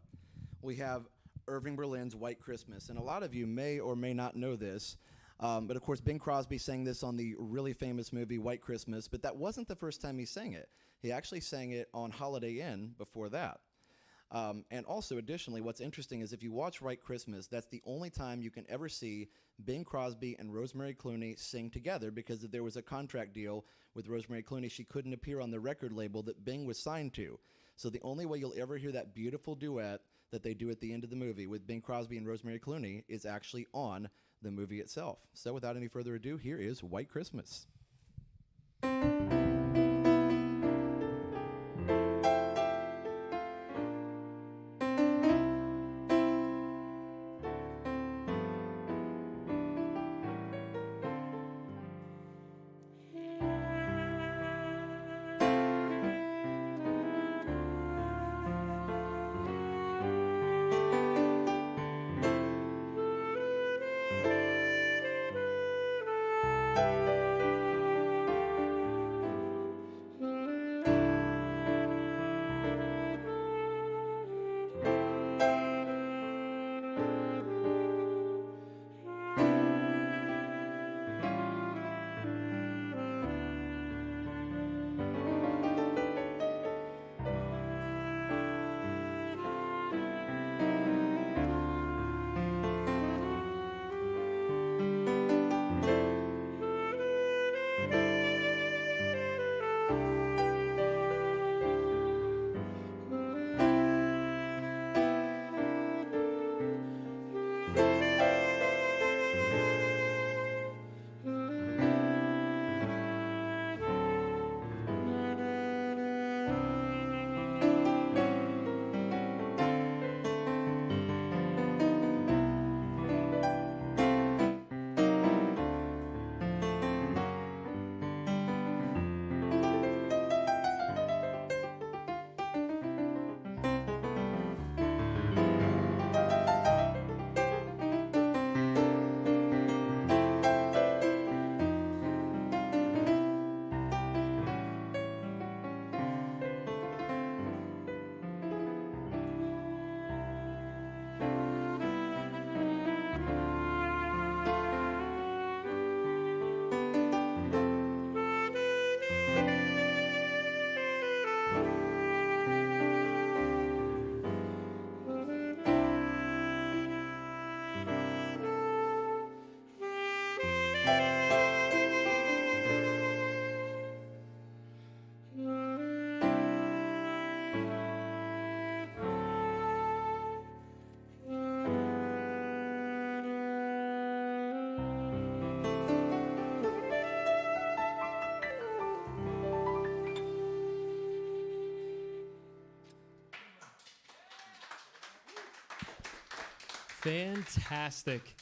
we have Irving Berlin's White Christmas. And a lot of you may or may not know this, but of course Bing Crosby sang this on the really famous movie White Christmas, but that wasn't the first time he sang it. He actually sang it on Holiday Inn before that. And also, additionally, what's interesting is if you watch White Christmas, that's the only time you can ever see Bing Crosby and Rosemary Clooney sing together, because if there was a contract deal with Rosemary Clooney, she couldn't appear on the record label that Bing was signed to. So the only way you'll ever hear that beautiful duet that they do at the end of the movie with Bing Crosby and Rosemary Clooney is actually on the movie itself. So without any further ado, here is White Christmas. Fantastic.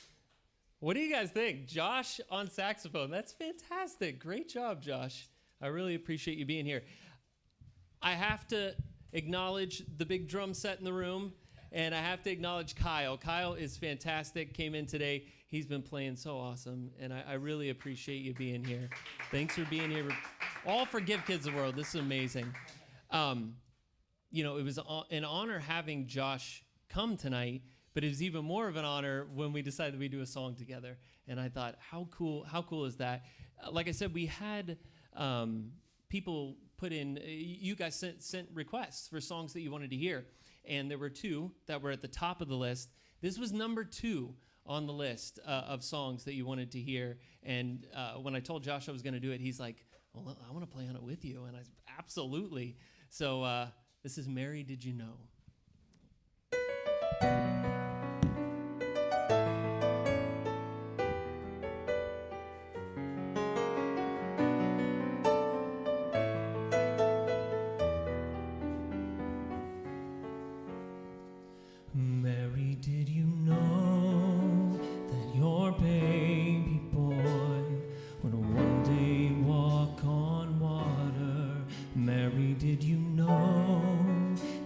What do you guys think? Josh on saxophone. That's fantastic. Great job, Josh. I really appreciate you being here. I have to acknowledge the big drum set in the room, and I have to acknowledge Kyle. Kyle is fantastic. Came in today. He's been playing so awesome, and I really appreciate you being here. Thanks for being here. All for Give Kids the World. This is amazing. You know, it was an honor having Josh come tonight, but it was even more of an honor when we decided we'd do a song together. And I thought, how cool is that? Like I said, we had people put in, you guys sent requests for songs that you wanted to hear. And there were two that were at the top of the list. This was number 2 on the list of songs that you wanted to hear. And when I told Josh I was going to do it, he's like, well, I want to play on it with you. And I said, absolutely. So this is Mary, Did You Know? Mary, did you know that your baby boy would one day walk on water? Mary, did you know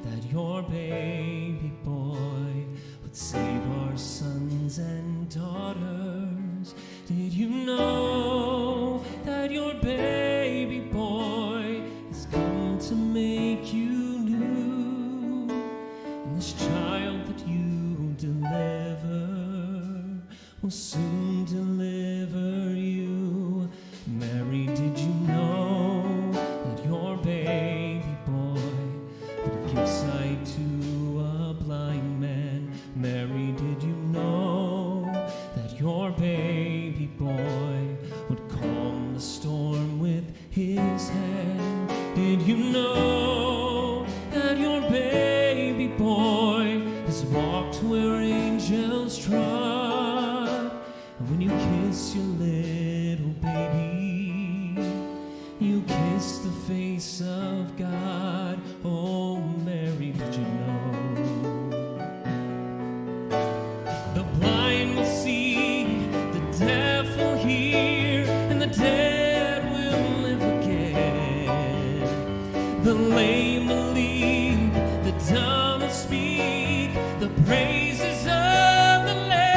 that your baby boy would save our sons and daughters? Did you know that your baby boy has come to make you new? And this child that you deliver will soon deliver you. Mary, did you know that your baby boy would give sight to you know that your baby boy has walked where angels trod? And when you kiss your little baby, you kiss the face of God. Oh, Mary, did you know? The blind will see, the deaf will hear, and the dead will live again. The lame will leap, the dumb will speak, the praises of the Lamb.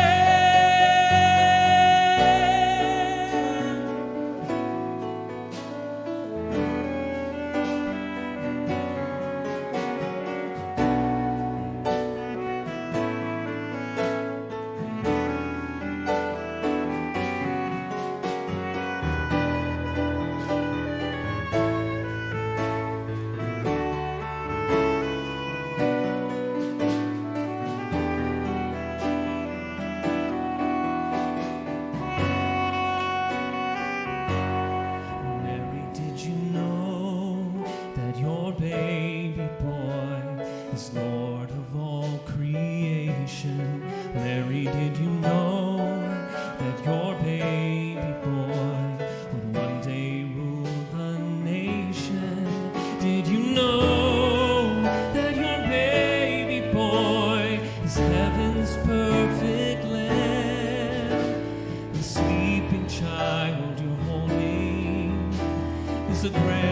Mary, did you know that your baby boy is Lord of all creation? Mary, did you know that your baby boy would one day rule the nation? Did you know that your baby boy is heaven's perfect lamb? The sleeping child you're holding is the great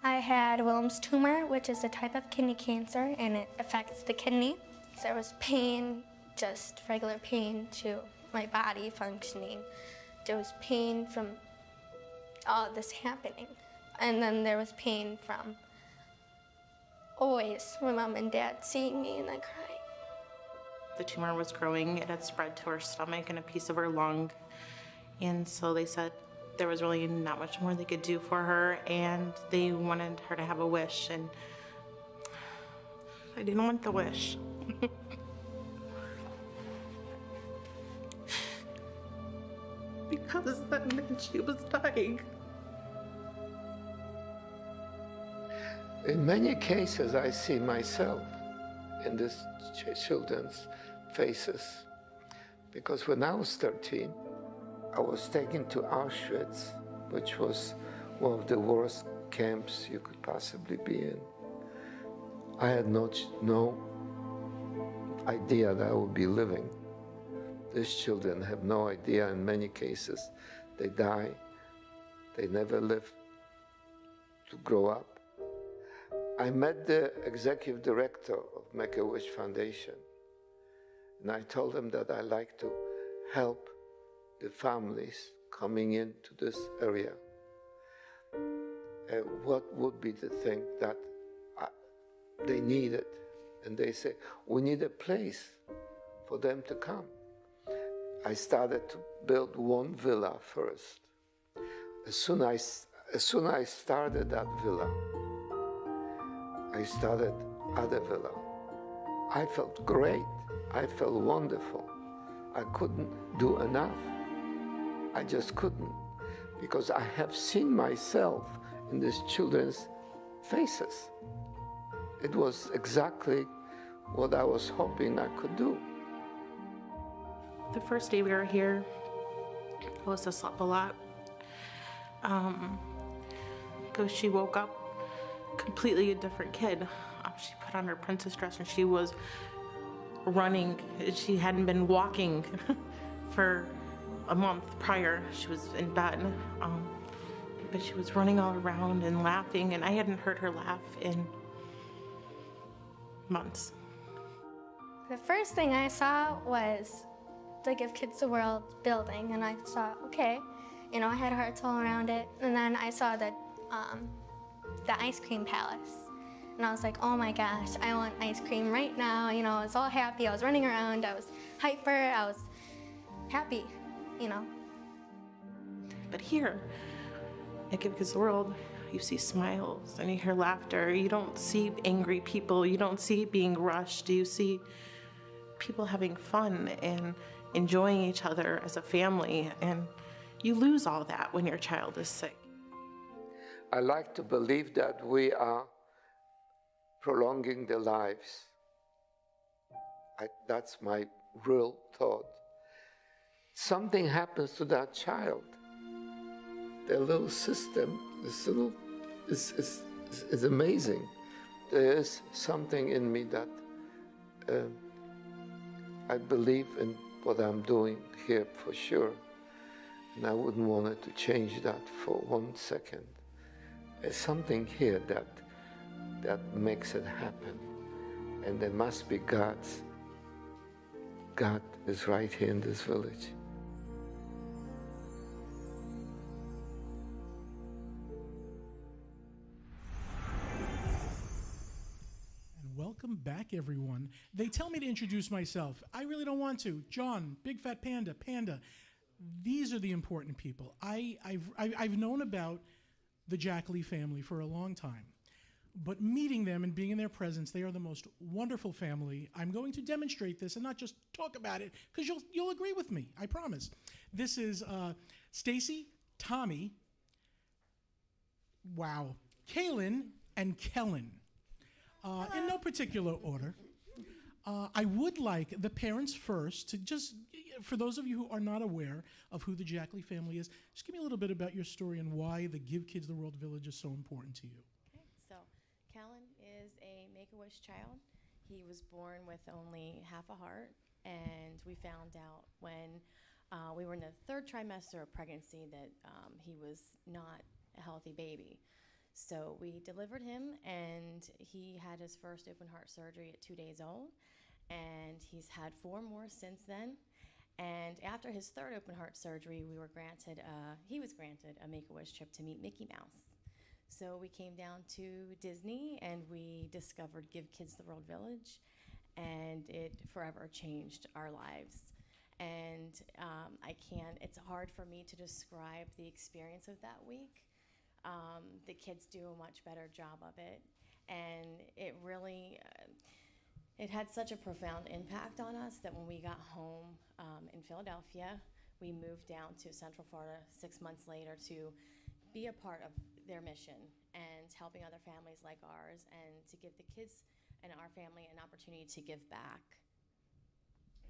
I I had Willem's tumor, which is a type of kidney cancer, and it affects the kidney. So there was pain, just regular pain to my body functioning. There was pain from all of this happening. And then there was pain from always my mom and dad seeing me and then crying. The tumor was growing. It had spread to her stomach and a piece of her lung. And so they said there was really not much more they could do for her, and they wanted her to have a wish, and I didn't want the wish. Because that meant she was dying. In many cases, I see myself in these children's faces. Because when I was 13, I was taken to Auschwitz, which was one of the worst camps you could possibly be in. I had no idea that I would be living. These children have no idea. In many cases, they die. They never live to grow up. I met the executive director of Make-A-Wish Foundation, and I told him that I'd like to help the families coming into this area. What would be the thing that they needed? And they say, we need a place for them to come. I started to build one villa first. As soon as I started that villa, I started other villa. I felt great. I felt wonderful. I couldn't do enough. I just couldn't, because I have seen myself in these children's faces. It was exactly what I was hoping I could do. The first day we were here, Alyssa slept a lot. Because she woke up completely a different kid. She put on her princess dress and she was running. She hadn't been walking for a month prior, she was in bed, but she was running all around and laughing, and I hadn't heard her laugh in months. The first thing I saw was the Give Kids the World building, and I saw, okay, you know, I had hearts all around it, and then I saw the ice cream palace, and I was like, oh my gosh, I want ice cream right now. You know, I was all happy, I was running around, I was hyper, I was happy, you know. But here, at Give Kids the World, you see smiles and you hear laughter. You don't see angry people. You don't see being rushed. You see people having fun and enjoying each other as a family. And you lose all that when your child is sick. I like to believe that we are prolonging their lives. That's my real thought. Something happens to that child. Their little system is amazing. There is something in me that I believe in what I'm doing here for sure. And I wouldn't want it to change that for 1 second. There's something here that makes it happen. And there must be God's. God is right here in this village. Welcome back, everyone. They tell me to introduce myself. I really don't want to. John, Big Fat Panda, Panda. These are the important people. I've known about the Jackley family for a long time, but meeting them and being in their presence, they are the most wonderful family. I'm going to demonstrate this and not just talk about it, because you'll agree with me, I promise. This is Stacy, Tommy, wow, Kaylin, and Kellen. In no particular order. I would like the parents first to just, for those of you who are not aware of who the Jackley family is, just give me a little bit about your story and why the Give Kids the World Village is so important to you. Okay, so Callan is a Make-A-Wish child. He was born with only half a heart, and we found out when we were in the 3rd trimester of pregnancy that he was not a healthy baby. So we delivered him, and he had his first open heart surgery at 2 days old, and he's had 4 more since then. And after his 3rd open heart surgery, he was granted a Make-A-Wish trip to meet Mickey Mouse. So we came down to Disney, and we discovered Give Kids the World Village, and it forever changed our lives. And it's hard for me to describe the experience of that week. The kids do a much better job of it, and it really, it had such a profound impact on us that when we got home in Philadelphia, we moved down to Central Florida 6 months later to be a part of their mission and helping other families like ours, and to give the kids and our family an opportunity to give back.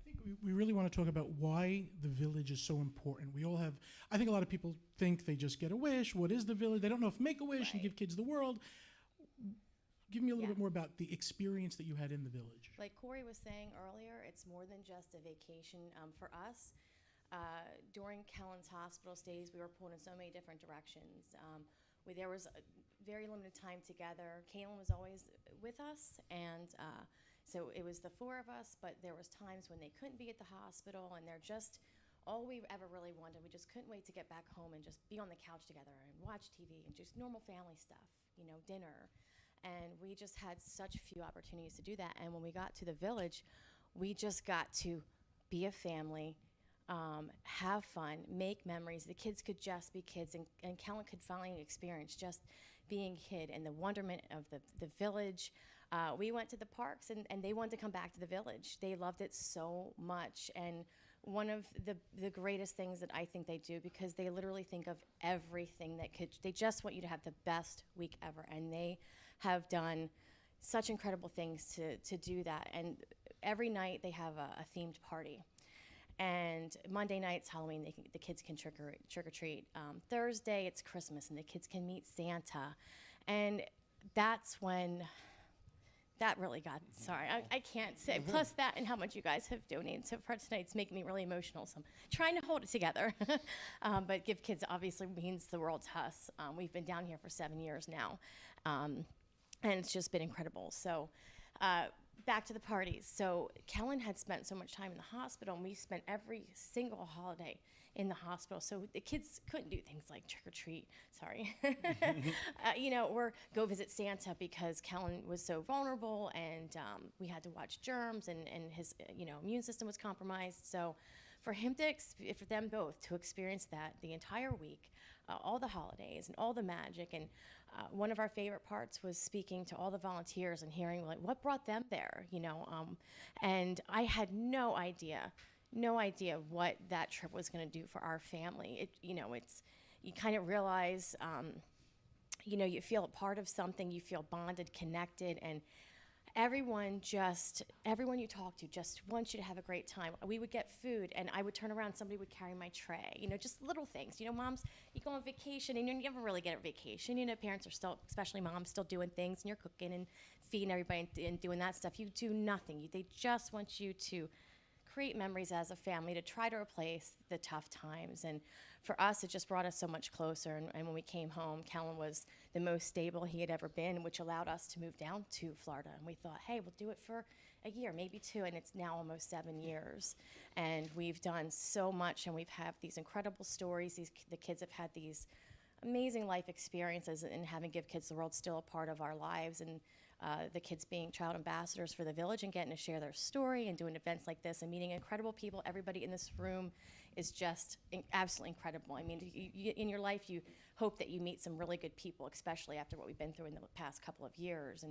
I think we really want to talk about why the village is so important. We all have, I think a lot of people think they just get a wish. What is the village? They don't know if Make-A-Wish and Give Kids the World. Give me a little bit more about the experience that you had in the village. Like Cory was saying earlier, it's more than just a vacation. For us, during Kellen's hospital stays, we were pulled in so many different directions. There was a very limited time together. Kaylin was always with us, and so it was the 4 of us, but there was times when they couldn't be at the hospital, and they're just all we ever really wanted. We just couldn't wait to get back home and just be on the couch together and watch TV and just normal family stuff, you know, dinner. And we just had such few opportunities to do that. And when we got to the village, we just got to be a family, have fun, make memories. The kids could just be kids, and Kellen could finally experience just being a kid and the wonderment of the village. We went to the parks, and they wanted to come back to the village. They loved it so much. And one of the greatest things that I think they do, because they literally think of everything they just want you to have the best week ever. And they have done such incredible things to do that. And every night they have a themed party. And Monday night's Halloween, the kids can trick or treat. Thursday it's Christmas, and the kids can meet Santa. And that's when that really got, sorry, I can't say. Plus that and how much you guys have donated so far tonight, it's making me really emotional. So I'm trying to hold it together. But Give Kids obviously means the world to us. We've been down here for 7 years now. And it's just been incredible. So back to the parties. So Kellen had spent so much time in the hospital, and we spent every single holiday in the hospital. So the kids couldn't do things like trick or treat, sorry, or go visit Santa because Kellen was so vulnerable, and we had to watch germs, and his immune system was compromised. So for him for them both to experience that the entire week, all the holidays and all the magic, and one of our favorite parts was speaking to all the volunteers and hearing like what brought them there, and I had no idea what that trip was going to do for our family. You kind of realize, you feel a part of something, you feel bonded, connected, and everyone you talk to just wants you to have a great time. We would get food, and I would turn around, somebody would carry my tray, just little things. Moms, you go on vacation, and you never really get a vacation. Parents are still, especially moms, still doing things, and you're cooking and feeding everybody and doing that stuff. You do nothing. They just want you to create memories as a family, to try to replace the tough times. And for us, it just brought us so much closer. And when we came home, Kellen was the most stable he had ever been, which allowed us to move down to Florida. And we thought, hey, we'll do it for a year, maybe 2, and it's now almost 7 years. And we've done so much, and we've had these incredible stories. The kids have had these amazing life experiences, and having Give Kids the World still a part of our lives. And the kids being child ambassadors for the village and getting to share their story and doing events like this and meeting incredible people. Everybody in this room is just absolutely incredible. I mean, in your life, you hope that you meet some really good people, especially after what we've been through in the past couple of years.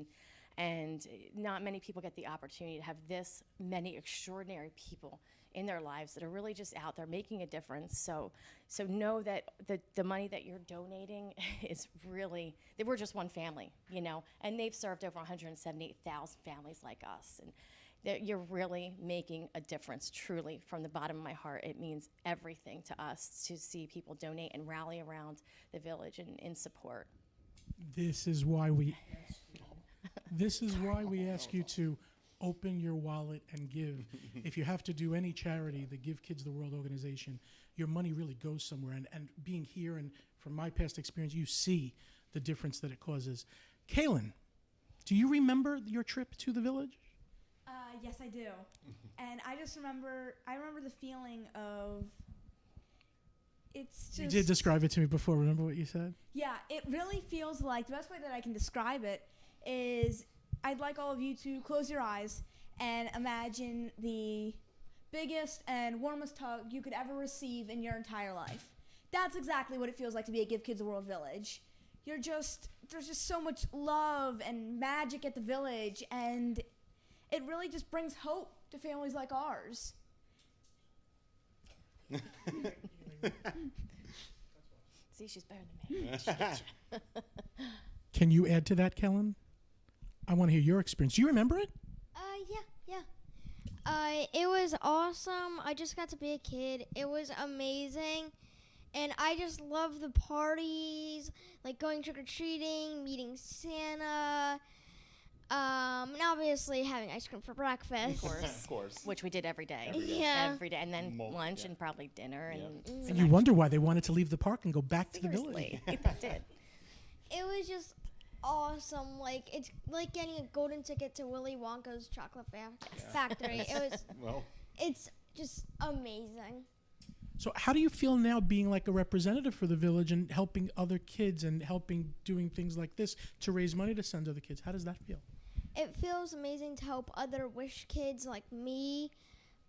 And not many people get the opportunity to have this many extraordinary people in their lives that are really just out there making a difference. So know that the money that you're donating is really, that we're just one family, and they've served over 178,000 families like us. And that you're really making a difference, truly, from the bottom of my heart. It means everything to us to see people donate and rally around the village and in support. This is why we ask you to open your wallet and give. If you have to do any charity, the Give Kids the World organization, your money really goes somewhere. And being here, and from my past experience, you see the difference that it causes. Kaylin, do you remember your trip to the village? Yes, I do. And I remember the feeling of, it's just... You did describe it to me before. Remember what you said? Yeah, it really feels like, the best way that I can describe it is, I'd like all of you to close your eyes and imagine the biggest and warmest hug you could ever receive in your entire life. That's exactly what it feels like to be at Give Kids the World Village. There's just so much love and magic at the village, and it really just brings hope to families like ours. See, she's better than me. She gets you. Can you add to that, Kellen? I want to hear your experience. Do you remember it? Yeah. It was awesome. I just got to be a kid. It was amazing. And I just love the parties, like going trick-or-treating, meeting Santa, and obviously having ice cream for breakfast. Of course. Which we did every day. Every day. And then lunch and probably dinner. And you wonder why they wanted to leave the park and go back to the village. They did. It was just awesome. Like, it's like getting a golden ticket to Willy Wonka's chocolate factory. It's just amazing. So how do you feel now being like a representative for the village and helping other kids and doing things like this to raise money to send other kids? How does that feel? It feels amazing to help other wish kids like me.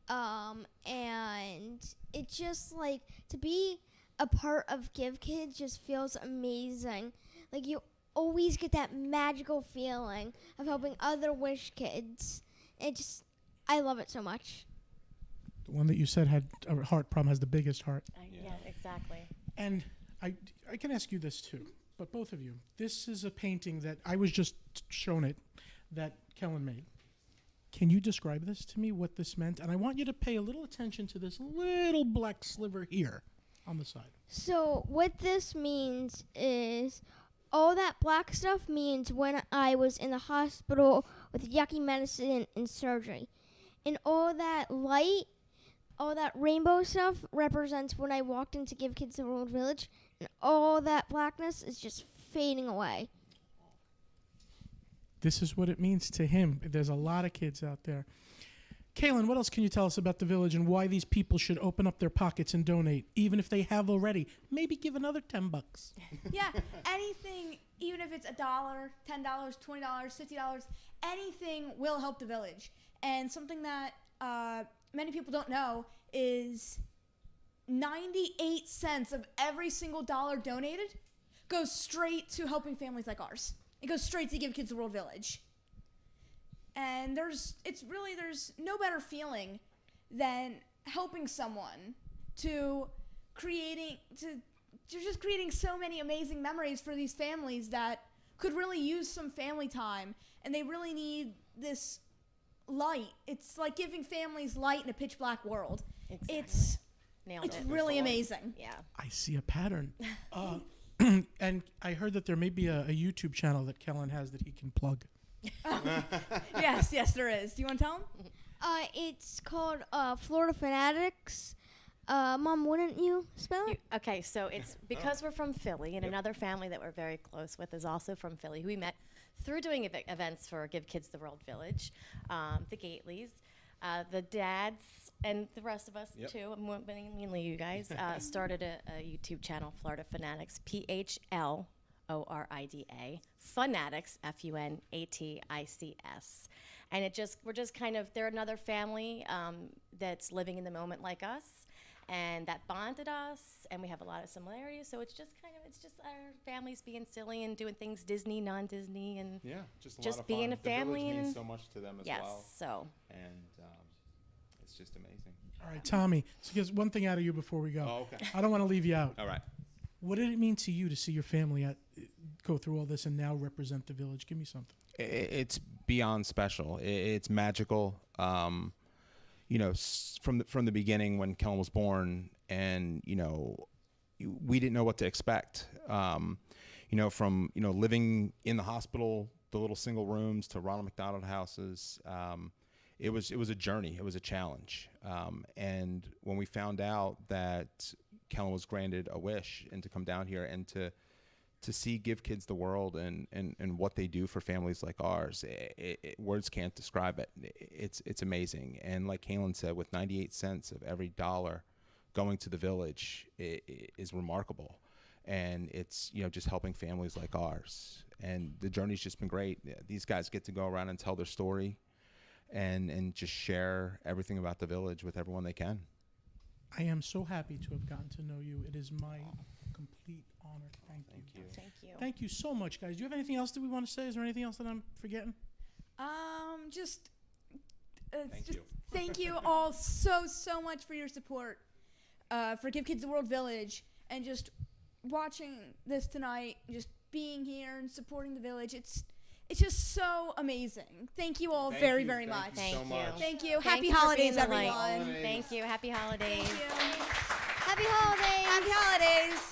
And it's just like to be a part of Give Kids just feels amazing. Like you always get that magical feeling of helping other wish kids. I love it so much. The one that you said had a heart problem has the biggest heart. Yeah, exactly. And I can ask you this too, but both of you. This is a painting that I was just shown it that Kellen made. Can you describe this to me, what this meant? And I want you to pay a little attention to this little black sliver here on the side. So what this means is all that black stuff means when I was in the hospital with yucky medicine and surgery. And all that light, all that rainbow stuff represents when I walked into Give Kids the World Village. And all that blackness is just fading away. This is what it means to him. There's a lot of kids out there. Kaylin, what else can you tell us about the village and why these people should open up their pockets and donate, even if they have already? Maybe give another $10. Yeah, anything, even if it's $1, $10, $20, $50, anything will help the village. And something that many people don't know is 98 cents of every single dollar donated goes straight to helping families like ours. It goes straight to Give Kids the World Village. And there's no better feeling than helping someone to just creating so many amazing memories for these families that could really use some family time, and they really need this light. It's like giving families light in a pitch black world. Exactly. It's Nailed it's it. really amazing. Yeah. I see a pattern. And I heard that there may be a YouTube channel that Kellen has that he can plug. Yes, there is. Do you want to tell him? It's called Florida Fanatics. Mom, wouldn't you spell it? Okay, so it's because we're from Philly, and another family that we're very close with is also from Philly, who we met through doing events for Give Kids the World Village, the Gateleys, the dads, and the rest of us too, mainly you guys, started a YouTube channel, Florida Fanatics, PHLORIDA, Funatics, FUNATICS. And we're just kind of, they're another family that's living in the moment like us, and that bonded us, and we have a lot of similarities, so it's just our families being silly and doing things Disney, non-Disney, and just being a family. The village and means so much to them as well. So. And it's just amazing. All right, Tommy, so get one thing out of you before we go. Oh, okay. I don't want to leave you out. All right. What did it mean to you to see your family go through all this and now represent the village? Give me something. It's beyond special. It's magical. From the beginning when Kellen was born, and we didn't know what to expect. From living in the hospital, the little single rooms, to Ronald McDonald houses. It was a journey. It was a challenge. And when we found out that Kellen was granted a wish and to come down here and to see Give Kids the World and what they do for families like ours, words can't describe it. It's amazing. And like Kaylin said, with 98 cents of every dollar going to the village, it is remarkable. And it's just helping families like ours. And the journey's just been great. These guys get to go around and tell their story and just share everything about the village with everyone they can. I am so happy to have gotten to know you. It is my complete honor. Thank you. Thank you. Thank you so much, guys. Do you have anything else that we want to say? Is there anything else that I'm forgetting? Thank you all so much for your support for Give Kids the World Village, and just watching this tonight, just being here and supporting the village. It's just so amazing. Thank you all very much. Thank you. Thank you. Thank Happy you for holidays, being the light. everyone. Thank you. Happy holidays. Happy holidays. Happy holidays.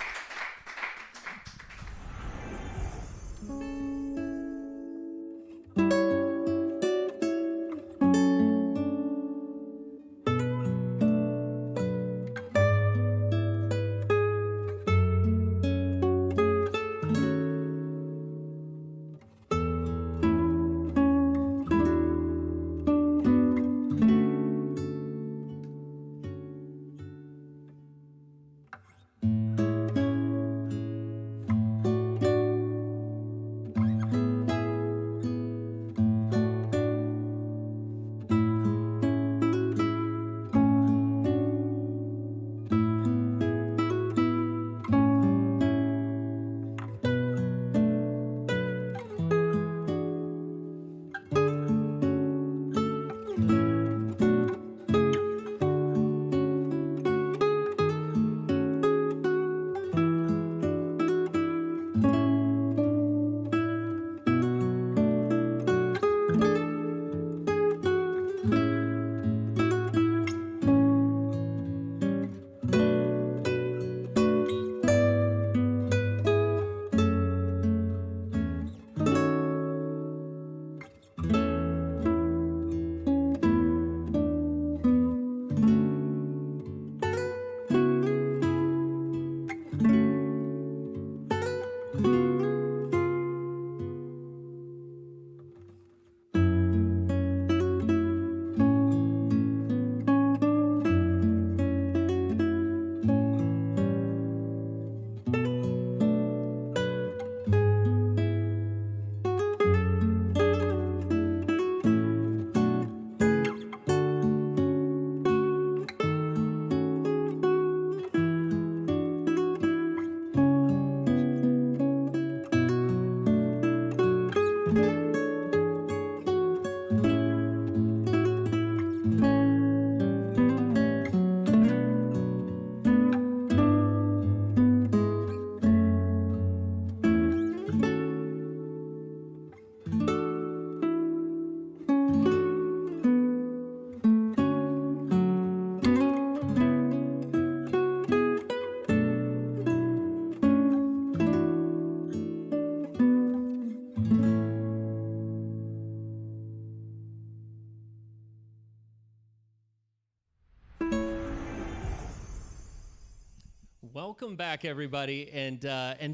back, everybody, and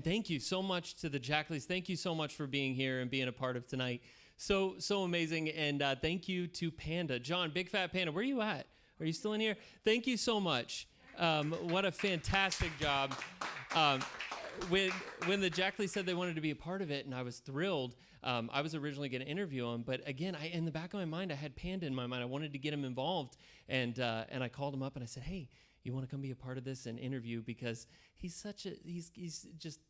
thank you so much to the Jackleys. Thank you so much for being here and being a part of tonight. So amazing, and thank you to Panda. John, Big Fat Panda, where are you at? Are you still in here? Thank you so much. What a fantastic job. When the Jackleys said they wanted to be a part of it, and I was thrilled, I was originally going to interview him, but again, in the back of my mind, I had Panda in my mind. I wanted to get him involved, and I called him up and I said, hey, you want to come be a part of this and interview, because he's just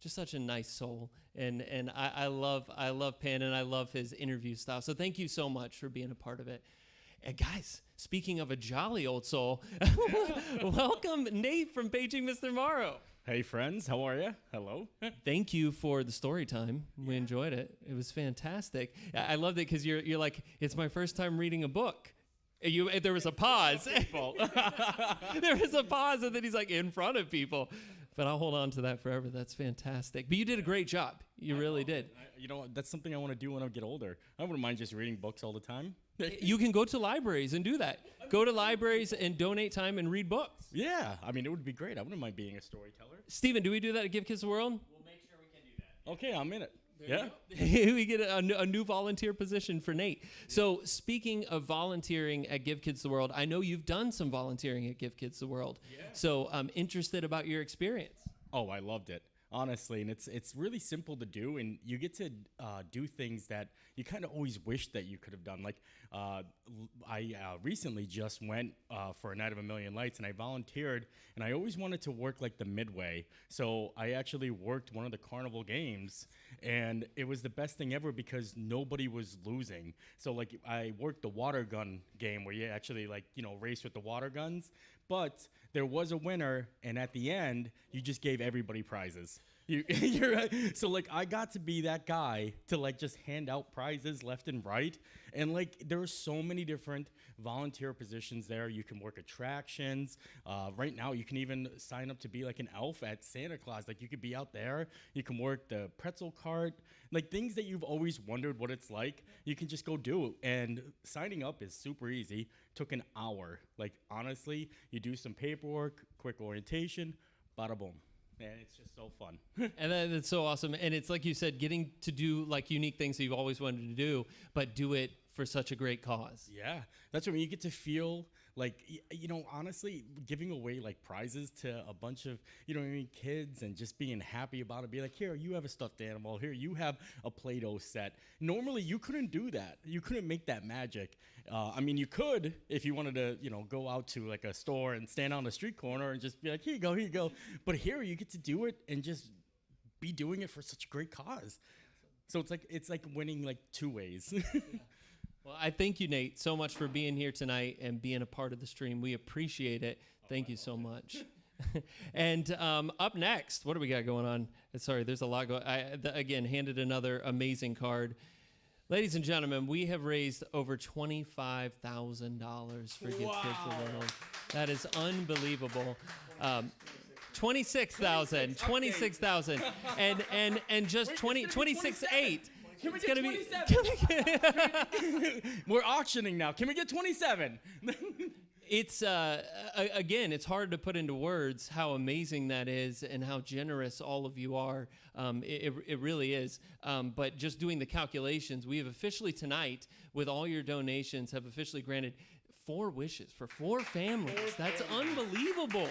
such a nice soul, and I love Panda, and I love his interview style. So thank you so much for being a part of it. And guys, speaking of a jolly old soul, welcome Nate from Paging Mr. Morrow. Hey friends, how are you? Hello. Thank you for the story time. We enjoyed it. It was fantastic. I loved it because you're like, it's my first time reading a book. There was a pause. There was a pause, and then he's like in front of people. But I'll hold on to that forever. That's fantastic. But you did a great job. You really did. You know, that's something I want to do when I get older. I wouldn't mind just reading books all the time. You can go to libraries and do that. Go to libraries and donate time and read books. Yeah, I mean, it would be great. I wouldn't mind being a storyteller. Steven, do we do that at Give Kids the World? We'll make sure we can do that. Okay, I'm in it. We get a new volunteer position for Nate. So speaking of volunteering at Give Kids the World, I know you've done some volunteering at Give Kids the World. Yeah. So I'm interested about your experience. Oh, I loved it, honestly. And it's really simple to do, and you get to do things that you kind of always wish that you could have done. Like I recently just went for a Night of a Million Lights, and I volunteered, and I always wanted to work like the midway. So I actually worked one of the carnival games, and it was the best thing ever because nobody was losing. So like I worked the water gun game where you actually race with the water guns, but there was a winner, and at the end you just gave everybody prizes. So like I got to be that guy to like just hand out prizes left and right, and like there are so many different volunteer positions there. You can work attractions. Right now you can even sign up to be like an elf at Santa Claus. Like you could be out there. You can work the pretzel cart, like things that you've always wondered what it's like. You can just go do, and signing up is super easy. Took an hour. Like honestly, you do some paperwork, quick orientation, bada boom. And it's just so fun. And it's so awesome. And it's like you said, getting to do like unique things that you've always wanted to do, but do it for such a great cause. Yeah, that's when you get to feel like, honestly, giving away like prizes to a bunch of, kids, and just being happy about it. Be like, here, you have a stuffed animal. Here, you have a Play-Doh set. Normally, you couldn't do that. You couldn't make that magic. I mean, you could if you wanted to, go out to like a store and stand on the street corner and just be like, here you go. But here, you get to do it and just be doing it for such a great cause. So it's like winning like two ways. Well, I thank you, Nate, so much for being here tonight and being a part of the stream. We appreciate it. Thank you so much. And up next, what do we got going on? Sorry, there's a lot going on. Again, handed another amazing card. Ladies and gentlemen, we have raised over $25,000 for Give Kids the World. That is unbelievable. 26,000, and just 26.8. Can we get 27? We're auctioning now. Can we get 27? It's again, it's hard to put into words how amazing that is and how generous all of you are. It really is. But just doing the calculations, we have officially tonight, with all your donations, have officially granted 4 wishes for 4 families. That's unbelievable.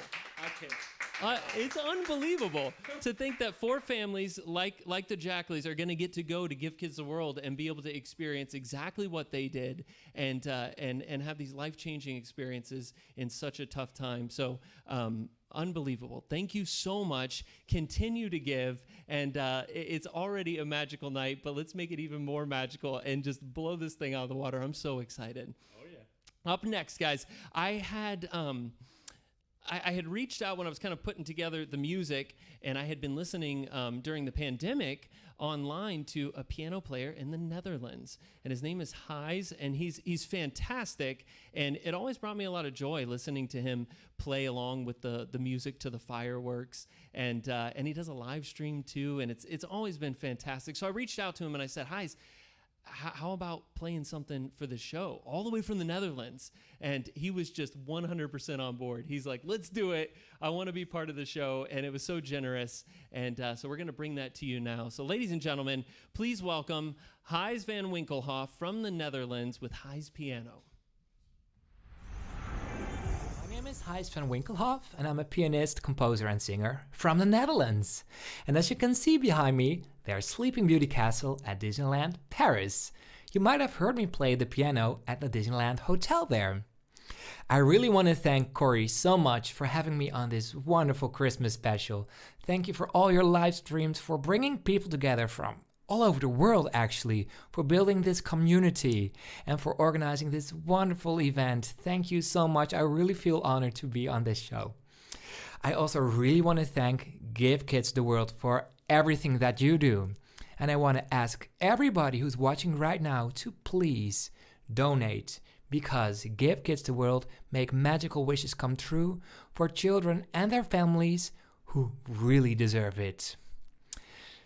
It's unbelievable to think that 4 families like the Jackleys are going to get to go to Give Kids the World and be able to experience exactly what they did and have these life-changing experiences in such a tough time. So unbelievable. Thank you so much. Continue to give. And it's already a magical night, but let's make it even more magical and just blow this thing out of the water. I'm so excited. Oh, yeah. Up next, guys, I had reached out when I was kind of putting together the music, and I had been listening during the pandemic online to a piano player in the Netherlands, and his name is Gijs, and he's fantastic, and it always brought me a lot of joy listening to him play along with the music to the fireworks, and he does a live stream too, and it's always been fantastic. So I reached out to him and I said, Gijs, how about playing something for the show all the way from the Netherlands? And he was just 100% on board. He's like, let's do it. I want to be part of the show. And it was so generous. And so we're going to bring that to you now. So ladies and gentlemen, please welcome Gijs van Winkelhoff from the Netherlands with Gijs Piano. My name is Gijs van Winkelhoff, and I'm a pianist, composer, and singer from the Netherlands. And as you can see behind me, there's Sleeping Beauty Castle at Disneyland Paris. You might have heard me play the piano at the Disneyland Hotel there. I really want to thank Cory so much for having me on this wonderful Christmas special. Thank you for all your live streams, for bringing people together from all over the world, actually, for building this community and for organizing this wonderful event. Thank you so much. I really feel honored to be on this show. I also really want to thank Give Kids the World for everything that you do. And I want to ask everybody who's watching right now to please donate, because Give Kids the World make magical wishes come true for children and their families who really deserve it.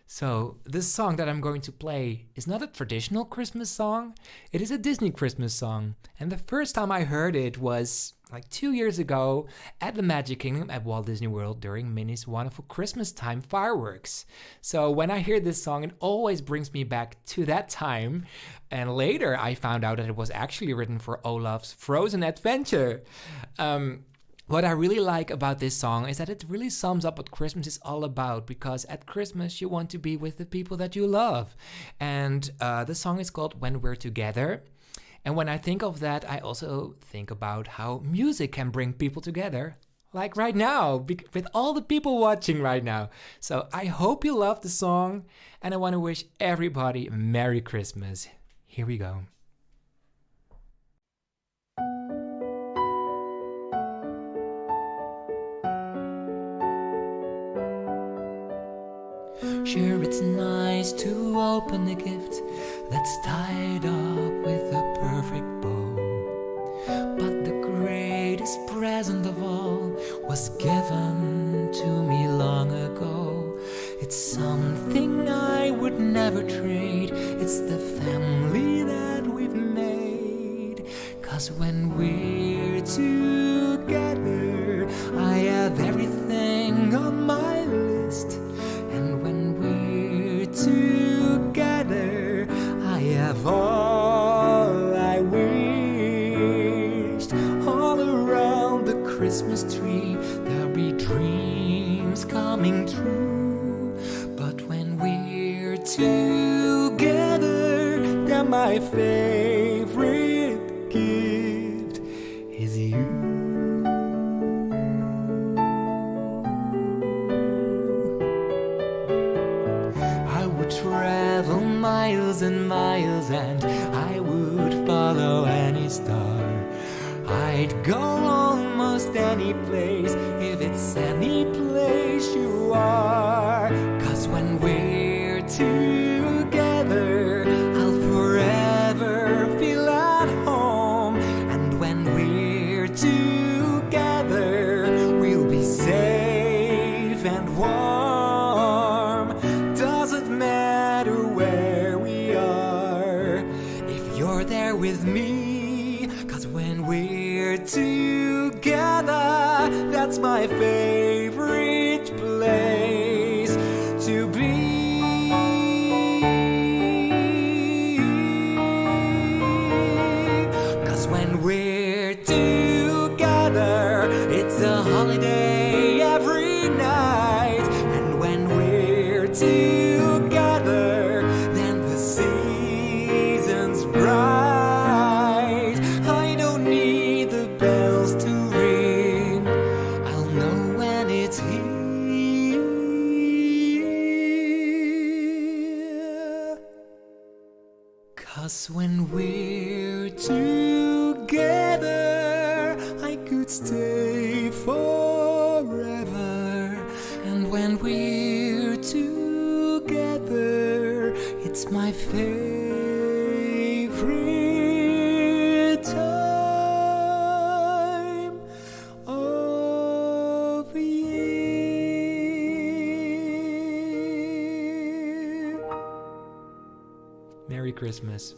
So this song that I'm going to play is not a traditional Christmas song. It is a Disney Christmas song. And the first time I heard it was like 2 years ago at the Magic Kingdom at Walt Disney World during Minnie's wonderful Christmas time fireworks. So when I hear this song, it always brings me back to that time. And later I found out that it was actually written for Olaf's Frozen Adventure. What I really like about this song is that it really sums up what Christmas is all about, because at Christmas you want to be with the people that you love. And the song is called When We're Together. And when I think of that, I also think about how music can bring people together, like right now, with all the people watching right now. So I hope you love the song, and I want to wish everybody a Merry Christmas. Here we go. Sure, it's nice to open a gift that's tied up with a perfect bow. But the greatest present of all was given to me long ago. It's something I would never trade. It's the family that we've made. 'Cause when we're together, I have everything on my list. And when we're together, I have all I wished. All around the Christmas tree, there'll be dreams coming true. But when we're together, then my favorite gift is you. Travel miles and miles, and I would follow any star. I'd go almost any place, if it's any place you are. 'Cause when we're together, I'll forever feel at home. And when we're together, we'll be safe and warm. Doesn't matter where we are, if you're there with me. 'Cause when we're together, that's my favorite place to be. 'Cause when we're together, it's a holiday every night. And when we're together, then the season's bright. I don't need the bells to ring, I'll know when it's here. 'Cause when we're together, I could stay forever. And when we're together, it's my favorite time of year. Merry Christmas.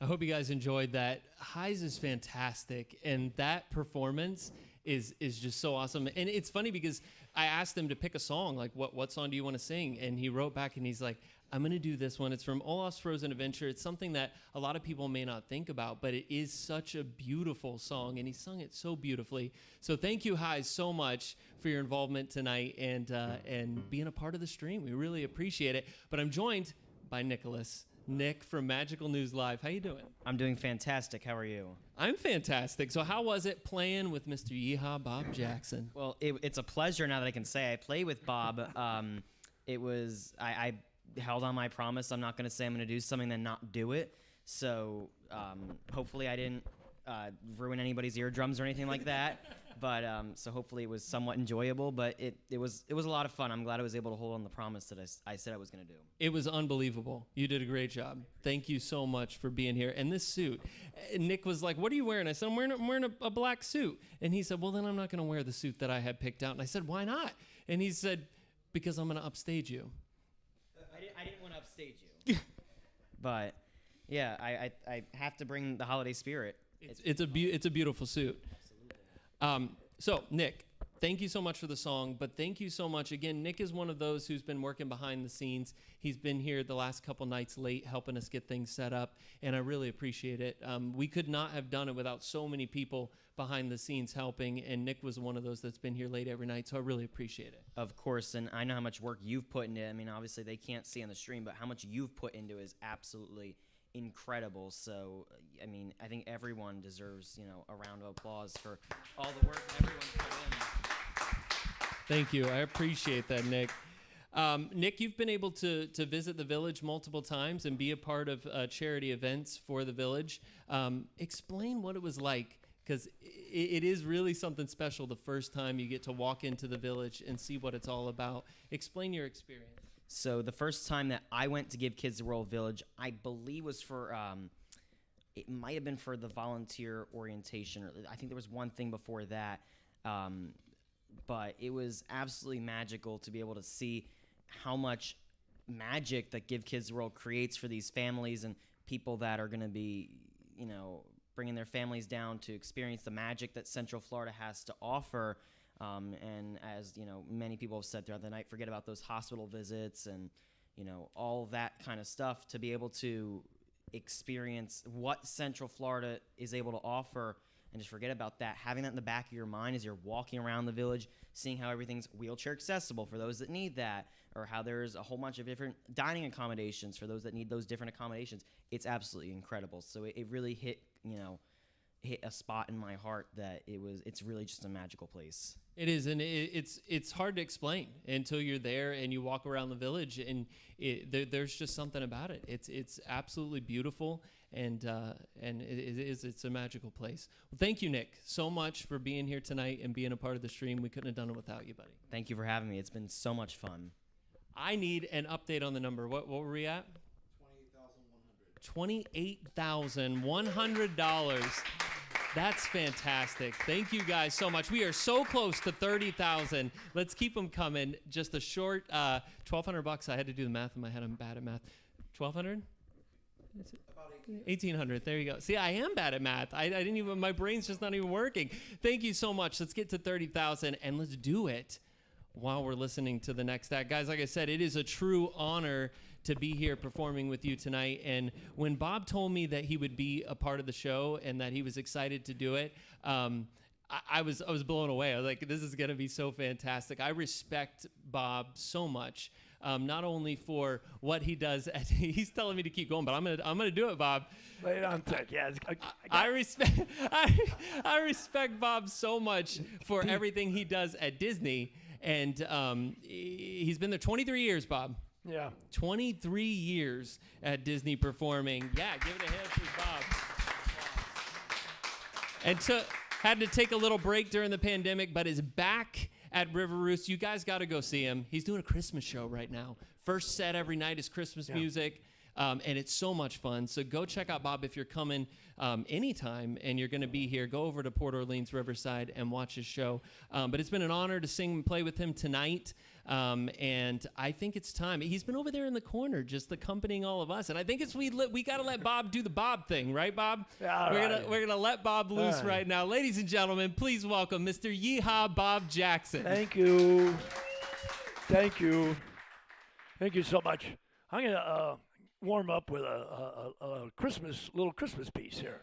I hope you guys enjoyed that. Gijs is fantastic, and that performance is just so awesome. And it's funny because I asked him to pick a song, like what song do you want to sing? And he wrote back and he's like, I'm going to do this one. It's from Olaf's Frozen Adventure. It's something that a lot of people may not think about, but it is such a beautiful song, and he sung it so beautifully. So thank you, Gijs, so much for your involvement tonight and being a part of the stream. We really appreciate it. But I'm joined by Nicholas. Nick from Magical News Live. How you doing? I'm doing fantastic. How are you? I'm fantastic. So how was it playing with Mr. Yehaa Bob Jackson? Well, it's a pleasure now that I can say I play with Bob. It was I held on my promise. I'm not going to say I'm going to do something then not do it. So hopefully I didn't ruin anybody's eardrums or anything like that. But so hopefully it was somewhat enjoyable. But it was a lot of fun. I'm glad I was able to hold on the promise that I said I was going to do. It was unbelievable. You did a great job. Thank you so much for being here. And this suit, Nick was like, "What are you wearing?" I said, "I'm wearing a black suit." And he said, "Well, then I'm not going to wear the suit that I had picked out." And I said, "Why not?" And he said, "Because I'm going to upstage you." I didn't want to upstage you. But yeah, I have to bring the holiday spirit. It's a beautiful suit. So Nick, thank you so much for the song, but thank you so much again. Nick is one of those who's been working behind the scenes. He's been here the last couple nights late helping us get things set up, and I really appreciate it. We could not have done it without so many people behind the scenes helping, and Nick was one of those that's been here late every night, so I really appreciate it. Of course, and I know how much work you've put into it. I mean, obviously they can't see on the stream, but how much you've put into it is absolutely incredible. So, I mean, I think everyone deserves, a round of applause for all the work that everyone's put in. Thank you. I appreciate that, Nick. Nick, you've been able to visit the village multiple times and be a part of charity events for the village. Explain what it was like, because it is really something special the first time you get to walk into the village and see what it's all about. Explain your experience. So the first time that I went to Give Kids the World Village, I believe was for, it might have been for the volunteer orientation. Or I think there was one thing before that. But it was absolutely magical to be able to see how much magic that Give Kids the World creates for these families and people that are going to be, bringing their families down to experience the magic that Central Florida has to offer. And as many people have said throughout the night, forget about those hospital visits and all that kind of stuff, to be able to experience what Central Florida is able to offer, and just forget about that. Having that in the back of your mind as you're walking around the village, seeing how everything's wheelchair accessible for those that need that, or how there's a whole bunch of different dining accommodations for those that need those different accommodations. It's absolutely incredible. So it really hit a spot in my heart that it's really just a magical place. It is, and it's hard to explain until you're there and you walk around the village, and there's just something about it. It's absolutely beautiful, and it's a magical place. Well, thank you, Nick, so much for being here tonight and being a part of the stream. We couldn't have done it without you, buddy. Thank you for having me. It's been so much fun. I need an update on the number. What were we at? $28,100. That's fantastic. Thank you guys so much. We are so close to 30,000. Let's keep them coming. Just a short $1,200. I had to do the math in my head. I'm bad at math. 1,200? About 1,800. There you go. See, I am bad at math. I didn't even. My brain's just not even working. Thank you so much. Let's get to 30,000 and let's do it while we're listening to the next act. Guys, like I said, it is a true honor to be here performing with you tonight. And when Bob told me that he would be a part of the show and that he was excited to do it, I was blown away. I was like, this is going to be so fantastic. I respect Bob so much, not only for what he does. He's telling me to keep going, but I'm gonna do it, Bob. Lay it on thick. Yeah, I respect Bob so much for everything he does at Disney, and he's been there 23 years, Bob. Yeah. 23 years at Disney performing. Yeah, give it a hand for Bob. And had to take a little break during the pandemic, but is back at River Roost. You guys got to go see him. He's doing a Christmas show right now. First set every night is Christmas music. and it's so much fun. So go check out Bob if you're coming anytime and you're going to be here. Go over to Port Orleans Riverside and watch his show. But it's been an honor to sing and play with him tonight. And I think it's time. He's been over there in the corner just accompanying all of us. And I think we got to let Bob do the Bob thing, right, Bob? Yeah, we're gonna let Bob loose right now. Ladies and gentlemen, please welcome Mr. Yehaa Bob Jackson. Thank you. Thank you. Thank you so much. I'm going to warm up with a little Christmas piece here.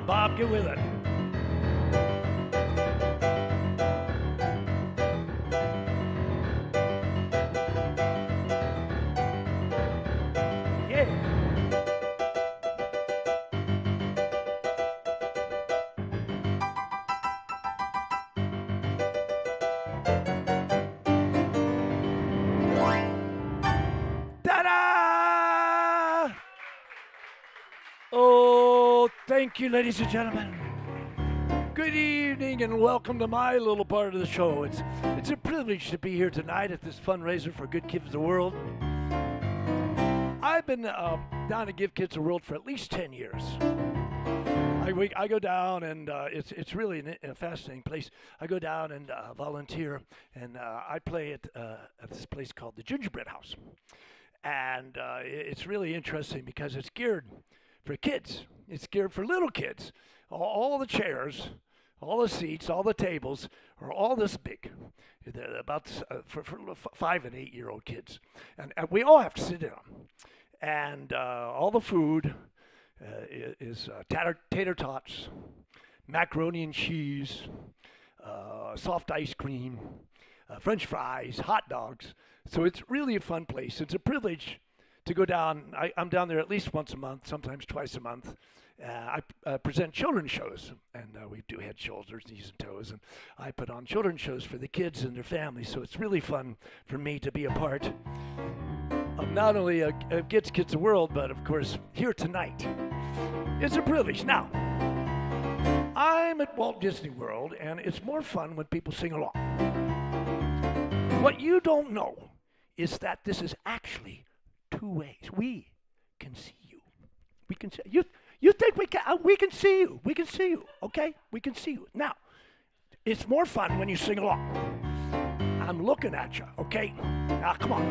Bob, get with it. Yeah. Ta-da! Oh, thank you, ladies and gentlemen. Good evening and welcome to my little part of the show. It's a privilege to be here tonight at this fundraiser for Good Kids of the World. I've been down to Give Kids the World for at least 10 years. I go down and it's really a fascinating place. I go down and volunteer, and I play at this place called the Gingerbread House. And it's really interesting because it's geared for kids. It's geared for little kids. All the chairs, all the seats, all the tables are all this big. They're about for 5 and 8 year old kids, and we all have to sit down. And all the food is tater tots, macaroni and cheese, soft ice cream, French fries, hot dogs. So it's really a fun place. It's a privilege to go down. I'm down there at least once a month, sometimes twice a month. I present children's shows, and we do head, shoulders, knees, and toes, and I put on children's shows for the kids and their families, so it's really fun for me to be a part of not only Kids the World, but of course here tonight. It's a privilege. Now, I'm at Walt Disney World, and it's more fun when people sing along. What you don't know is that this is actually two ways. We can see you. We can see you. You think we can? We can see you. We can see you. Okay? We can see you. Now, it's more fun when you sing along. I'm looking at you. Okay? Now, come on.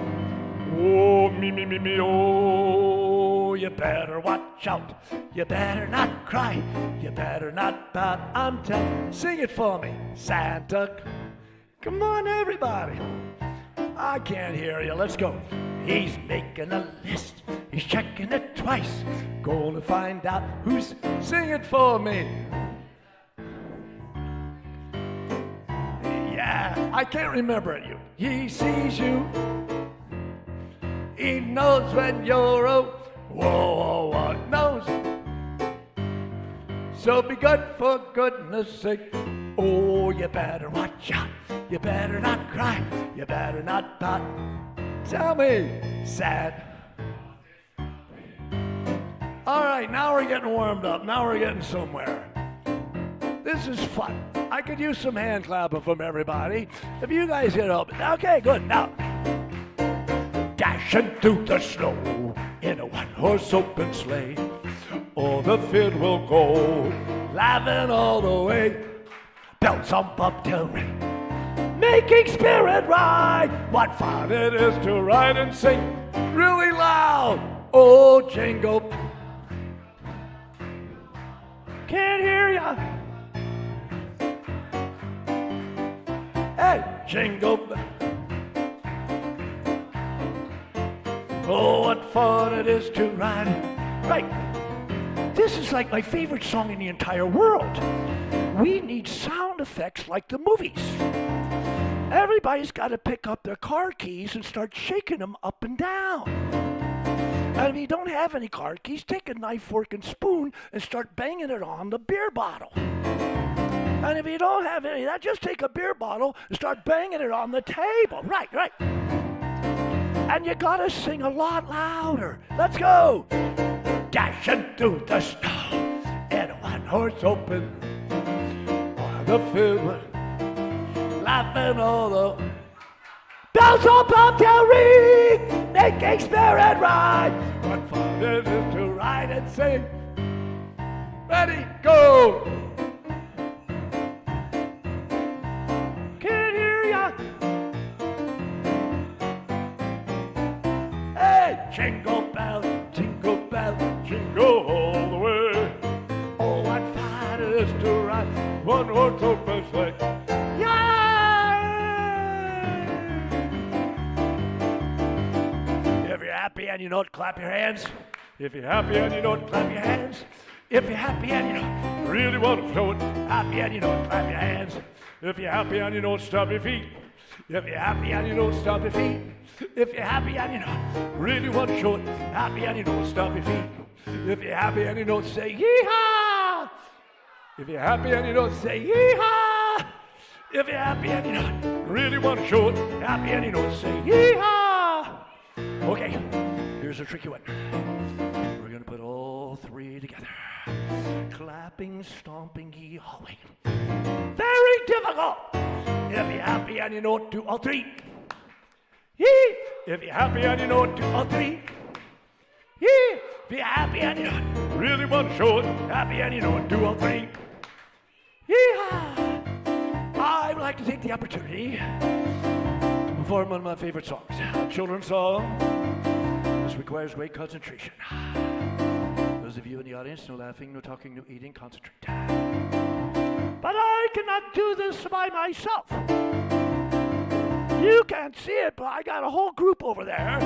Oh, me, oh, you better watch out. You better not cry. You better not pout. I'm telling. Sing it for me, Santa. Come on, everybody. I can't hear you. Let's go. He's making a list. He's checking it twice. Going to find out who's singing for me. Yeah, I can't remember it. He sees you. He knows when you're whoa, knows. So be good for goodness sake. Oh, you better watch out. You better not cry. You better not pout. Tell me, sad. All right, now we're getting warmed up. Now we're getting somewhere. This is fun. I could use some hand clapping from everybody. If you guys get up. Okay, good. Now, dashing through the snow in a one-horse open sleigh. O'er the field we'll go, laughing all the way. Bells on bobtail ring, making spirit ride. What fun it is to ride and sing really loud. Oh, jingle. Can't hear ya. Hey, jingle. Oh, what fun it is to ride. Right. This is like my favorite song in the entire world. We need sound effects like the movies. Everybody's got to pick up their car keys and start shaking them up and down. And if you don't have any car keys, take a knife, fork, and spoon and start banging it on the beer bottle. And if you don't have any of that, just take a beer bottle and start banging it on the table. Right. And you gotta sing a lot louder. Let's go. Dashing through the snow in a one-horse open on the field, laughing all the bells on bobtail ring, making spirit ride. What fun it is to ride and sing. Ready, go. Can't hear ya. Hey, jingle bell, jingle bell, jingle all the way. Oh, what fun it is to ride one horse open sleigh. If you're happy and you know it, clap your hands. If you're happy and you know it, clap your hands. If you're happy and you know it, really want to flow it, happy and you know it, clap your hands. If you're happy and you know it, stomp your feet. If you're happy and you know it, stomp your feet. If you're happy and you know it, really want to show it, happy and you know it, stomp your feet. If you're happy and you know it, say yeehaw. If you're happy and you know it, say yeehaw. If you're happy and you know it, really want to show it, happy and you know it, say yeehaw. Okay, here's a tricky one. We're gonna put all three together. Clapping, stomping, yee-hawing. Very difficult. If you're happy and you know it, do all three. Yee. If you're happy and you know it, do all three. Yee. If you're happy and you know it, really want to show it, happy and you know it, do all three. Yeehaw. I would like to take the opportunity to perform one of my favorite songs, a children's song. This requires great concentration. Those of you in the audience, no laughing, no talking, no eating, concentrate. But I cannot do this by myself. You can't see it, but I got a whole group over there.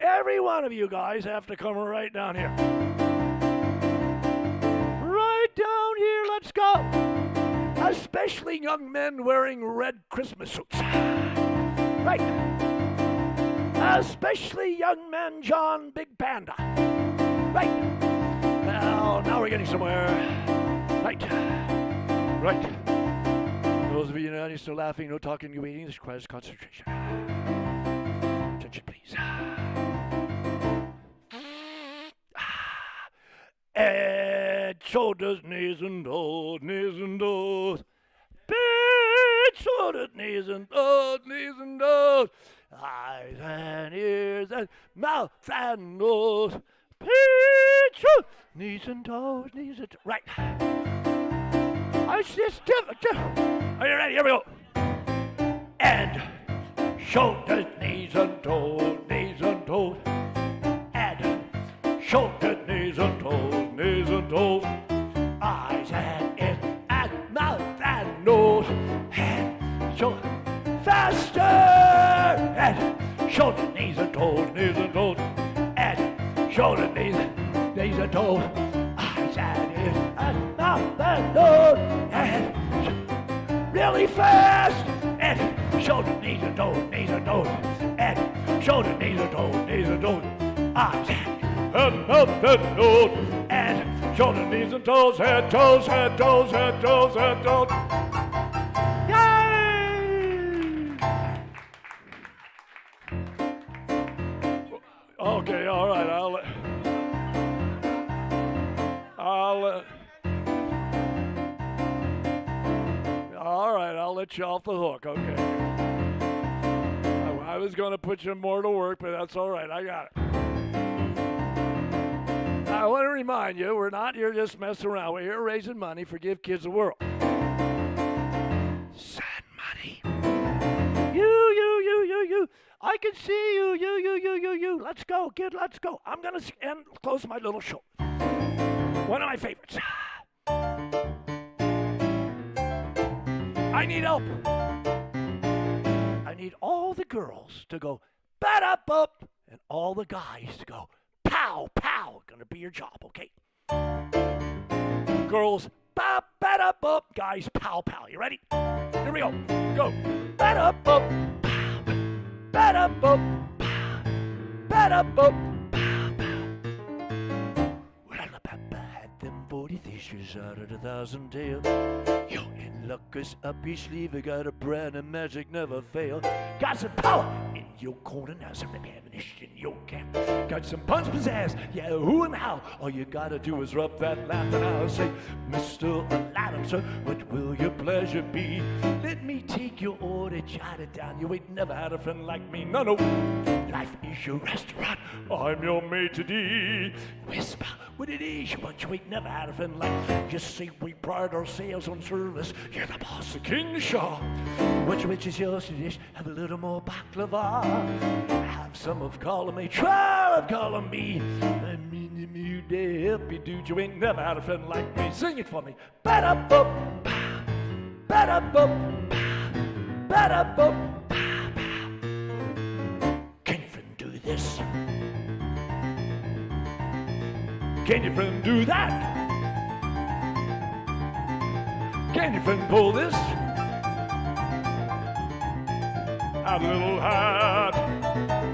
Every one of you guys have to come right down here. Right down here, let's go. Especially young men wearing red Christmas suits. Right. Especially young man John Big Panda. Right. Now we're getting somewhere. Right. Those of you in the audience, no laughing, no talking, no eating. This requires concentration. Attention, please. Head, shoulders, knees and toes, knees and toes. Head, shoulders, knees and toes, knees and toes. Eyes and ears and mouth and nose. Head, shoulders, knees and toes, knees and toes. Right. It's just different. Are you ready? Here we go. And shoulders, knees and toes, knees and toes. And shoulders, knees and toes, knees and toes. Eyes and ears and mouth and nose. And shoulder faster. And shoulders, knees and toes, knees and toes. And shoulders, knees and toes. Eyes and ears and mouth and nose. And really fast. And shoulder, knees and toes, knees and toes. And shoulder, knees and toes, knees and toes. Eyes and mouth and nose. And shoulder, knees and toes, head, toes, head, toes, head, toes, head, toes. Yay! Okay, all right, let you off the hook, okay? I was going to put you more to work, but that's all right. I got it. I want to remind you, we're not here just messing around. We're here raising money for Give Kids the World. Send money. You. I can see you. You. Let's go, kid. Let's go. I'm going to close my little show. One of my favorites. I need help. I need all the girls to go, bat-up-up, and all the guys to go, pow, pow. Gonna be your job, okay? Girls, bat-up-up, guys, pow, pow. You ready? Here we go. Go. Bat-up-up, pow, bat-up-up, pow, bat-up-up, pow, pow. Well, Alabama had them 40 fishes out of 1,000 tails. Yo, in luck is up your sleeve. I got a brand of magic never fail. Got some power in your corner now, some ammunition in your camp. Got some punch pizzazz, yeah, who and how. All you gotta do is rub that lamp and I'll say, Mr. Aladdin, sir, what will your pleasure be? Let me take your order, jot it down. You ain't never had a friend like me, no. Life is your restaurant, I'm your maitre d'. Whisper what it is you want. You ain't never had a friend like me. Just say we pride ourselves on service. You're the boss, the king, Shaw. Which is yours to dish? Have a little more baklava. Have some of column A, try of column B. I mean, you to help you, dude. You ain't never had a friend like me. Sing it for me. Ba-da-bop, pow. Ba-da-bop, pow. Ba-da-bop, pow, pow. Can your friend do this? Can your friend do that? Can your friend pull this? Out a little hat.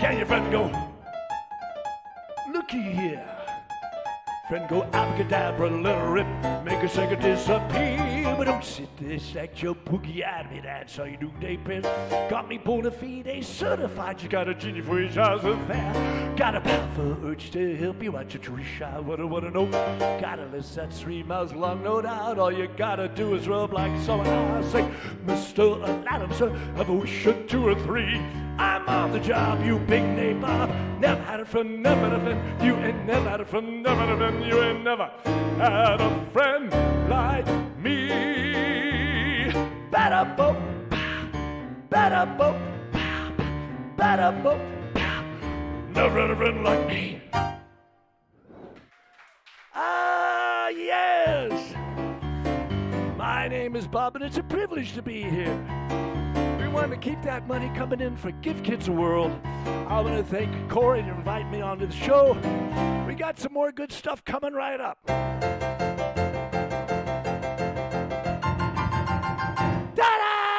Can your friend go? Looky here. Friend go abracadabra, let her rip, make a second disappear. But don't sit there, sack your boogie at me, that's how you do day pin. Got me bona fide certified, you got a genie for your child's affair. Got a powerful urge to help you out your wish I wanna know. Got a list that's 3 miles long, no doubt. All you gotta do is rub like someone else. Say, Mr. Aladdin, sir, have a wish or 2 or 3. I'm on the job, you big name Bob. Never had a friend, never had a friend. You ain't never had a friend, never had a friend. You ain't never had a friend like me. Ba-da-bop, pow. Ba-da-bop, pow. Ba-da-bop, pow. Never had a friend like me. Ah, yes. My name is Bob, and it's a privilege to be here. We want to keep that money coming in for Give Kids the World. I want to thank Cory to invite me onto the show. We got some more good stuff coming right up. Ta-da!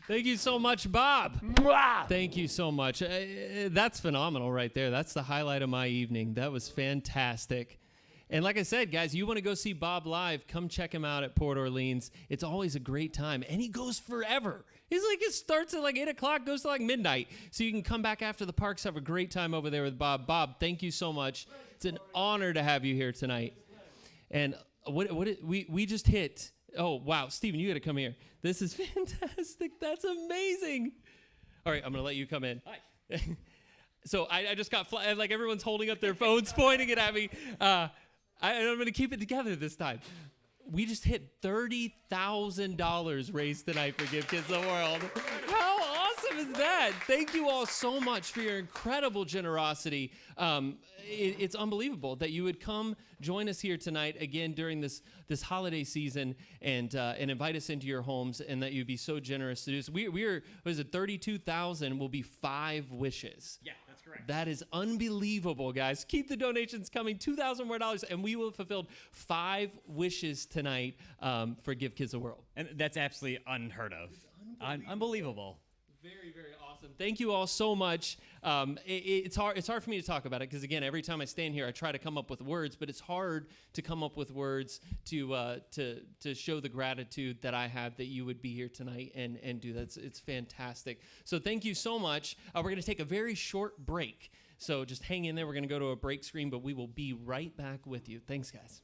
Thank you so much, Bob. Mwah! Thank you so much. That's phenomenal right there. That's the highlight of my evening. That was fantastic. And like I said, guys, you want to go see Bob live, come check him out at Port Orleans. It's always a great time. And he goes forever. It starts at like 8 o'clock, goes to like midnight. So you can come back after the parks, have a great time over there with Bob. Bob, thank you so much. It's an honor to have you here tonight. And we just hit, oh, wow, Steven, you got to come here. This is fantastic. That's amazing. All right, I'm going to let you come in. Hi. So I just got, like everyone's holding up their phones, pointing it at me. I'm going to keep it together this time. We just hit $30,000 raised tonight for Give Kids the World. How awesome is that? Thank you all so much for your incredible generosity. It's unbelievable that you would come join us here tonight again during this holiday season and invite us into your homes, and that you'd be so generous to do this. We're 32,000 will be 5 wishes. Yeah. Correct. That is unbelievable, guys. Keep the donations coming. $2,000 more, and we will have fulfilled 5 wishes tonight for Give Kids the World. And that's absolutely unheard of. Unbelievable. Very, very awesome. Thank you all so much. It's hard for me to talk about it because, again, every time I stand here, I try to come up with words, but it's hard to come up with words to show the gratitude that I have that you would be here tonight and do that. It's fantastic. So thank you so much. We're going to take a very short break. So just hang in there. We're going to go to a break screen, but we will be right back with you. Thanks, guys.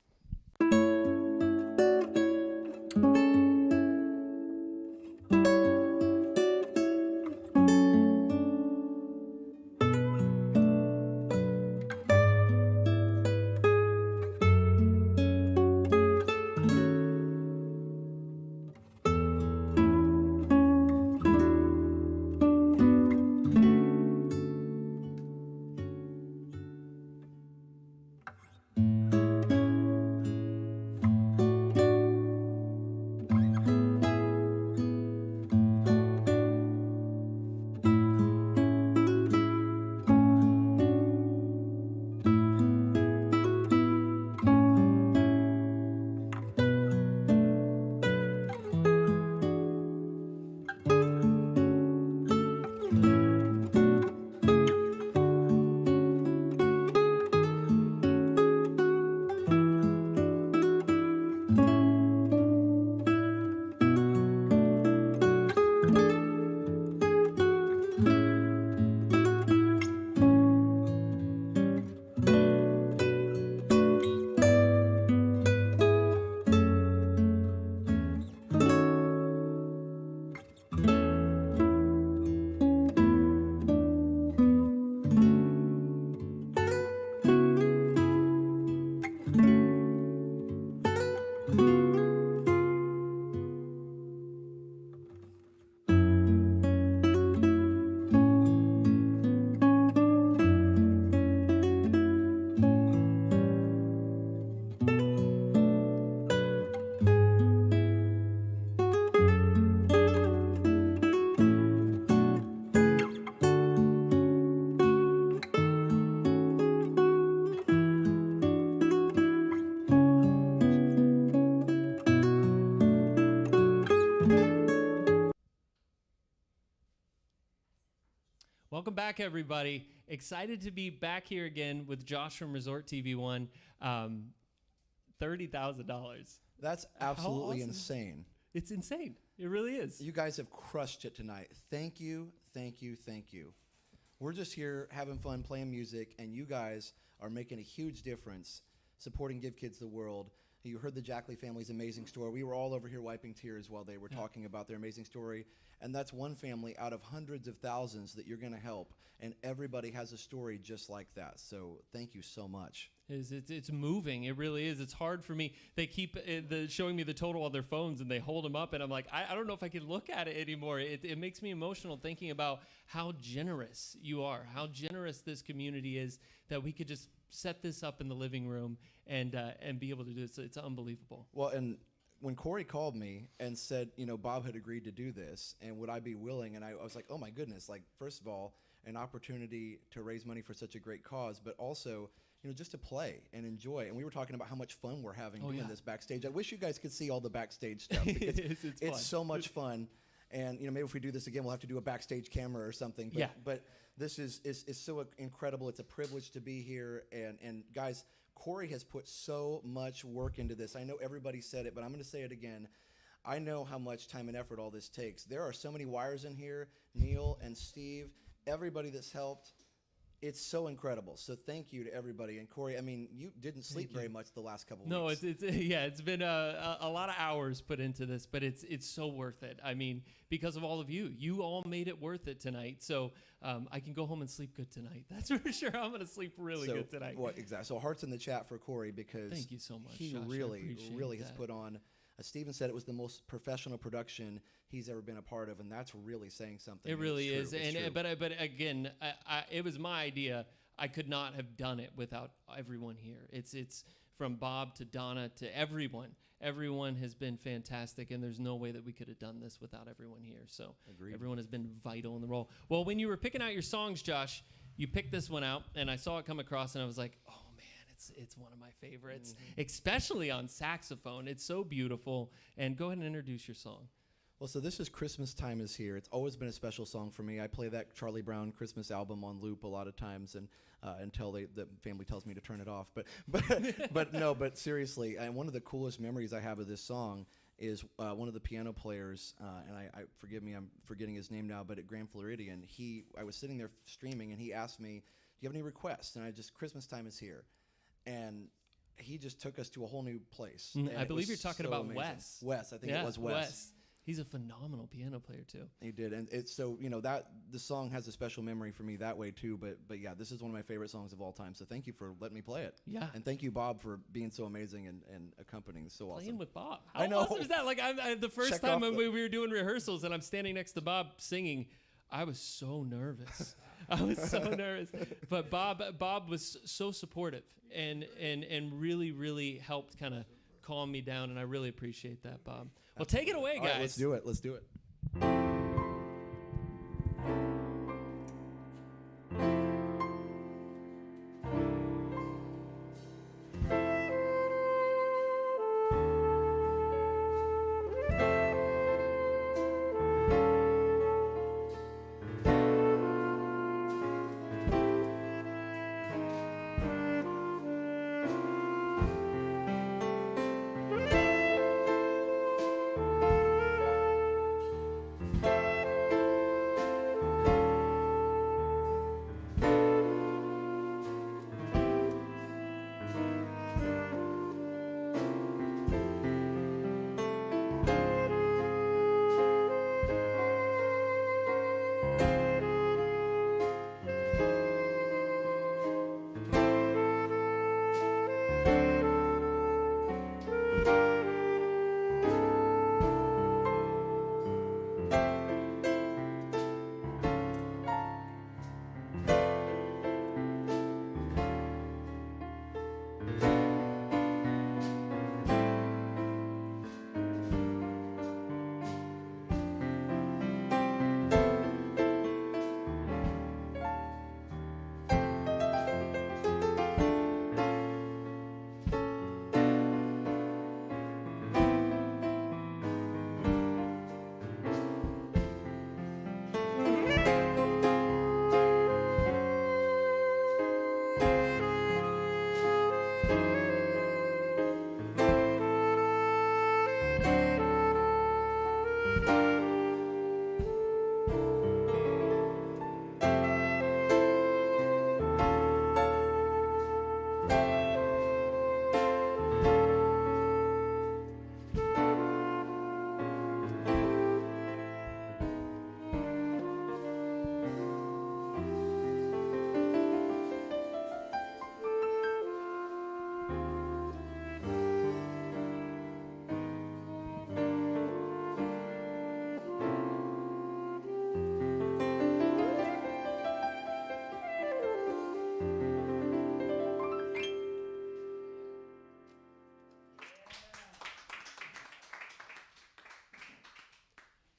Welcome back, everybody. Excited to be back here again with Josh from Resort TV One. $30,000. That's absolutely awesome. insane. It's insane. It really is. You guys have crushed it tonight. Thank you, thank you, thank you. We're just here having fun, playing music, and you guys are making a huge difference supporting Give Kids the World. You heard the Jackley family's amazing story. We were all over here wiping tears while they were talking about their amazing story. And that's one family out of hundreds of thousands that you're going to help. And everybody has a story just like that. So thank you so much. It's moving. It really is. It's hard for me. They keep showing me the total on their phones, and they hold them up, and I'm like, I don't know if I can look at it anymore. It makes me emotional thinking about how generous you are, how generous this community is, that we could just set this up in the living room and be able to do this. It's unbelievable. Well, and when Cory called me and said, you know, Bob had agreed to do this, and would I be willing? And I was like, oh my goodness, like, first of all, an opportunity to raise money for such a great cause, but also, you know, just to play and enjoy. And we were talking about how much fun we're having doing this backstage. I wish you guys could see all the backstage stuff, because it's so much fun. And, you know, maybe if we do this again, we'll have to do a backstage camera or something. But, but this is so incredible. It's a privilege to be here. And guys, Cory has put so much work into this. I know everybody said it, but I'm going to say it again. I know how much time and effort all this takes. There are so many wires in here. Neal and Steve, everybody that's helped. It's so incredible. So thank you to everybody. And Cory, I mean, you didn't sleep very much the last couple of weeks. No, it's been a lot of hours put into this, but it's so worth it. I mean, because of all of you. You all made it worth it tonight. So I can go home and sleep good tonight. That's for sure. I'm going to sleep really good tonight. Well, exactly. So hearts in the chat for Cory, because thank you so much, he Josh, really has put on. Steven said it was the most professional production he's ever been a part of, and that's really saying something. It really is. But again, it was my idea. I could not have done it without everyone here. It's from Bob to Donna to everyone. Everyone has been fantastic, and there's no way that we could have done this without everyone here. So everyone has been vital in the role. Well, when you were picking out your songs, Josh, you picked this one out, and I saw it come across, and I was like, oh, it's one of my favorites, especially on saxophone. It's so beautiful. And go ahead and introduce your song. Well, so this is Christmas Time Is Here. It's always been a special song for me. I play that Charlie Brown Christmas album on loop a lot of times, and until the family tells me to turn it off. But seriously, one of the coolest memories I have of this song is one of the piano players, and I forgive me, I'm forgetting his name now, but at Grand Floridian, I was sitting there streaming, and he asked me you have any requests? And I just, Christmas time is here. And he just took us to a whole new place. And I it believe was you're talking so about amazing. Wes. Wes, I think it was Wes. He's a phenomenal piano player too. He did, and it's so, you know, that the song has a special memory for me that way too. But yeah, this is one of my favorite songs of all time. So thank you for letting me play it. Yeah. And thank you, Bob, for being so amazing and accompanying. So awesome. Playing with Bob. I How know. awesome is that? Like I the first Check time off when the- we were doing rehearsals and I'm standing next to Bob singing, I was so nervous. I was so nervous. But Bob was so supportive and really, really helped kind of calm me down, and I really appreciate that, Bob. Well, take it away, All guys. right, let's do it. Let's do it.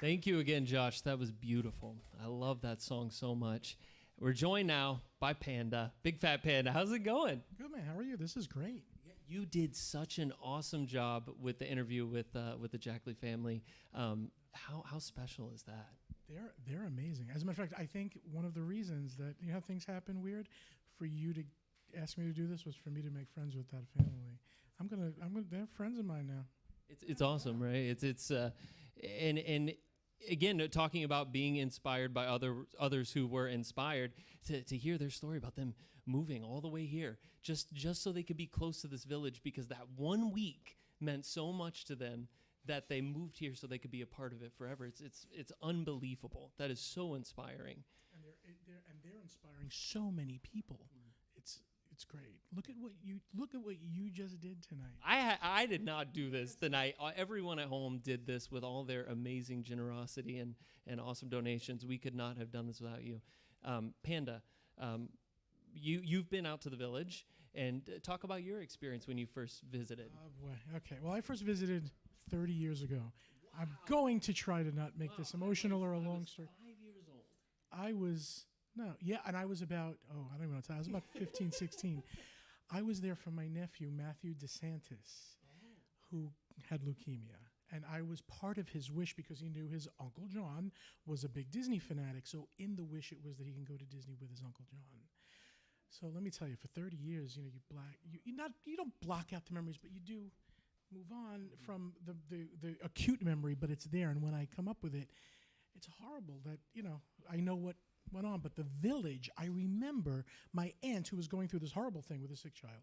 Thank you again, Josh. That was beautiful. I love that song so much. We're joined now by Panda, Big Fat Panda. How's it going? Good, man. How are you? This is great. You did such an awesome job with the interview with the Jackley family. How special is that? They're amazing. As a matter of fact, I think one of the reasons that, you know, things happen weird, for you to ask me to do this was for me to make friends with that family. They're friends of mine now. It's awesome, right? And again, talking about being inspired by others who were inspired, to hear their story about them moving all the way here just so they could be close to this village, because that 1 week meant so much to them that they moved here so they could be a part of it forever. It's unbelievable. That is so inspiring. And they're inspiring so many people. It's great. Look at what you just did tonight. I did not do this tonight. Everyone at home did this with all their amazing generosity and awesome donations. We could not have done this without you. Panda, you've been out to the village, and talk about your experience when you first visited. Oh boy. Okay. Well, I first visited 30 years ago. Wow. I'm going to try to not make this emotional or a long story. 5 years old. And I was about, I don't even know what time. I was about 15, 16. I was there for my nephew, Matthew DeSantis, who had leukemia. And I was part of his wish because he knew his Uncle John was a big Disney fanatic. So in the wish, it was that he can go to Disney with his Uncle John. So let me tell you, for 30 years, you don't block out the memories, but you do move on from the acute memory, but it's there. And when I come up with it, it's horrible that, I know what went on. But the village, I remember my aunt, who was going through this horrible thing with a sick child,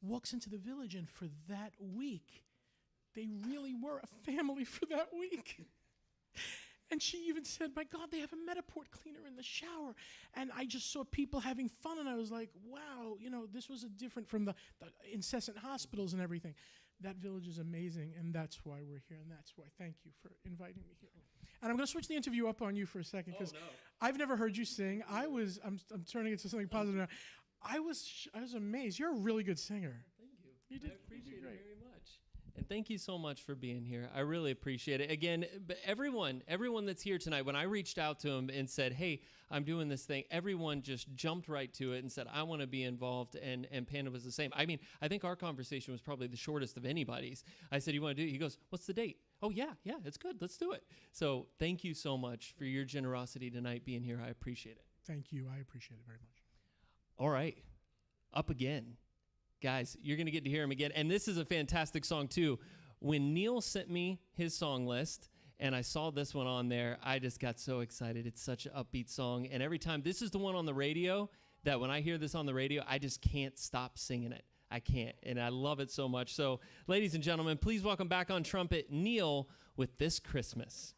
walks into the village, and for that week, they really were a family for that week. And she even said, my God, they have a Metaport cleaner in the shower. And I just saw people having fun, and I was like, wow, this was different from the incessant hospitals and everything. That village is amazing, and that's why we're here, and that's why thank you for inviting me here. And I'm going to switch the interview up on you for a second, because I've never heard you sing. I'm turning it to something positive now. I was amazed. You're a really good singer. Thank you. You did. I appreciate it very much. And thank you so much for being here. I really appreciate it. Again, everyone that's here tonight, when I reached out to them and said, hey, I'm doing this thing, everyone just jumped right to it and said, I want to be involved, and Panda was the same. I mean, I think our conversation was probably the shortest of anybody's. I said, you want to do it? He goes, what's the date? Oh, yeah, it's good. Let's do it. So thank you so much for your generosity tonight being here. I appreciate it. Thank you. I appreciate it very much. All right, up again. Guys, you're going to get to hear him again. And this is a fantastic song, too. When Neal sent me his song list and I saw this one on there, I just got so excited. It's such an upbeat song. And every time, this is the one on the radio that when I hear this on the radio, I just can't stop singing it. I can't. And I love it so much. So, ladies and gentlemen, please welcome back on trumpet, Neal, with This Christmas.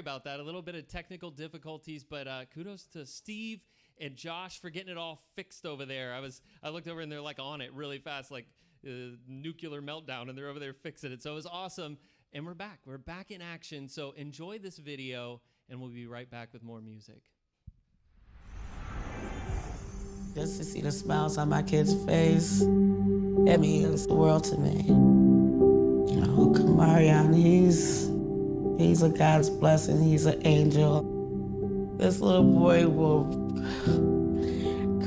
about that. A little bit of technical difficulties, but kudos to Steve and Josh for getting it all fixed over there. I looked over and they're like on it really fast, like nuclear meltdown, and they're over there fixing it. So it was awesome. And we're back. We're back in action. So enjoy this video, and we'll be right back with more music. Just to see the smiles on my kid's face, it means the world to me. You know, Kamarion, he's a God's blessing. He's an angel. This little boy will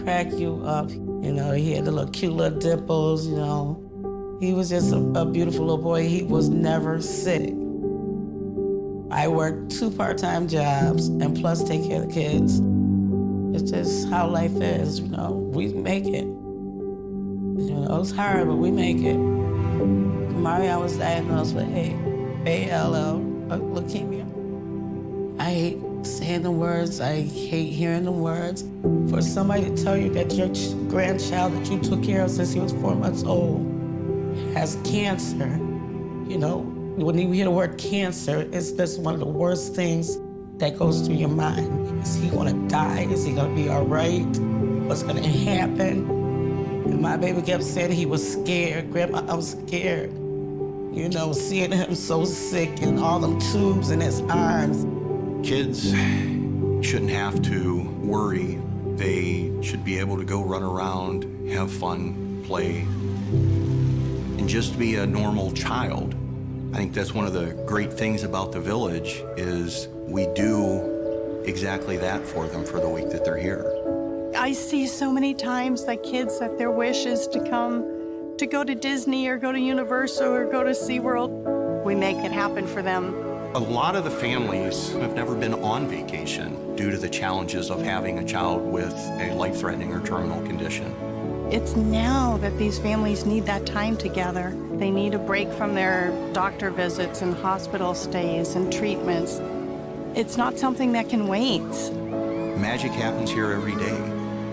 crack you up. You know, he had the little cute little dimples, you know. He was just a beautiful little boy. He was never sick. I worked 2 part-time jobs and plus take care of the kids. It's just how life is, you know. We make it. You know, it's hard, but we make it. Mario was diagnosed with ALL, leukemia. I hate saying the words. I hate hearing the words. For somebody to tell you that your grandchild that you took care of since he was 4 months old has cancer, you know, when you hear the word cancer, it's just one of the worst things that goes through your mind. Is he gonna die? Is he gonna be all right? What's gonna happen? And my baby kept saying he was scared. Grandma, I'm scared. You know, seeing him so sick and all them tubes in his arms. Kids shouldn't have to worry. They should be able to go run around, have fun, play, and just be a normal child. I think that's one of the great things about the village is we do exactly that for them for the week that they're here. I see so many times that kids that their wish is to go to Disney or go to Universal or go to SeaWorld. We make it happen for them. A lot of the families have never been on vacation due to the challenges of having a child with a life-threatening or terminal condition. It's now that these families need that time together. They need a break from their doctor visits and hospital stays and treatments. It's not something that can wait. Magic happens here every day.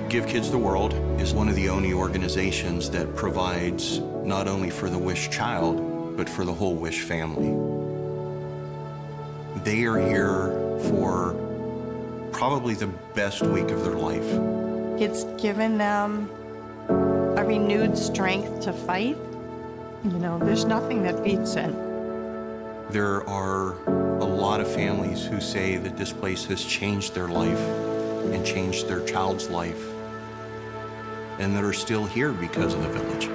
Give Kids the World is one of the only organizations that provides not only for the Wish child, but for the whole Wish family. They are here for probably the best week of their life. It's given them a renewed strength to fight. You know, there's nothing that beats it. There are a lot of families who say that this place has changed their life and changed their child's life, and that are still here because of the village.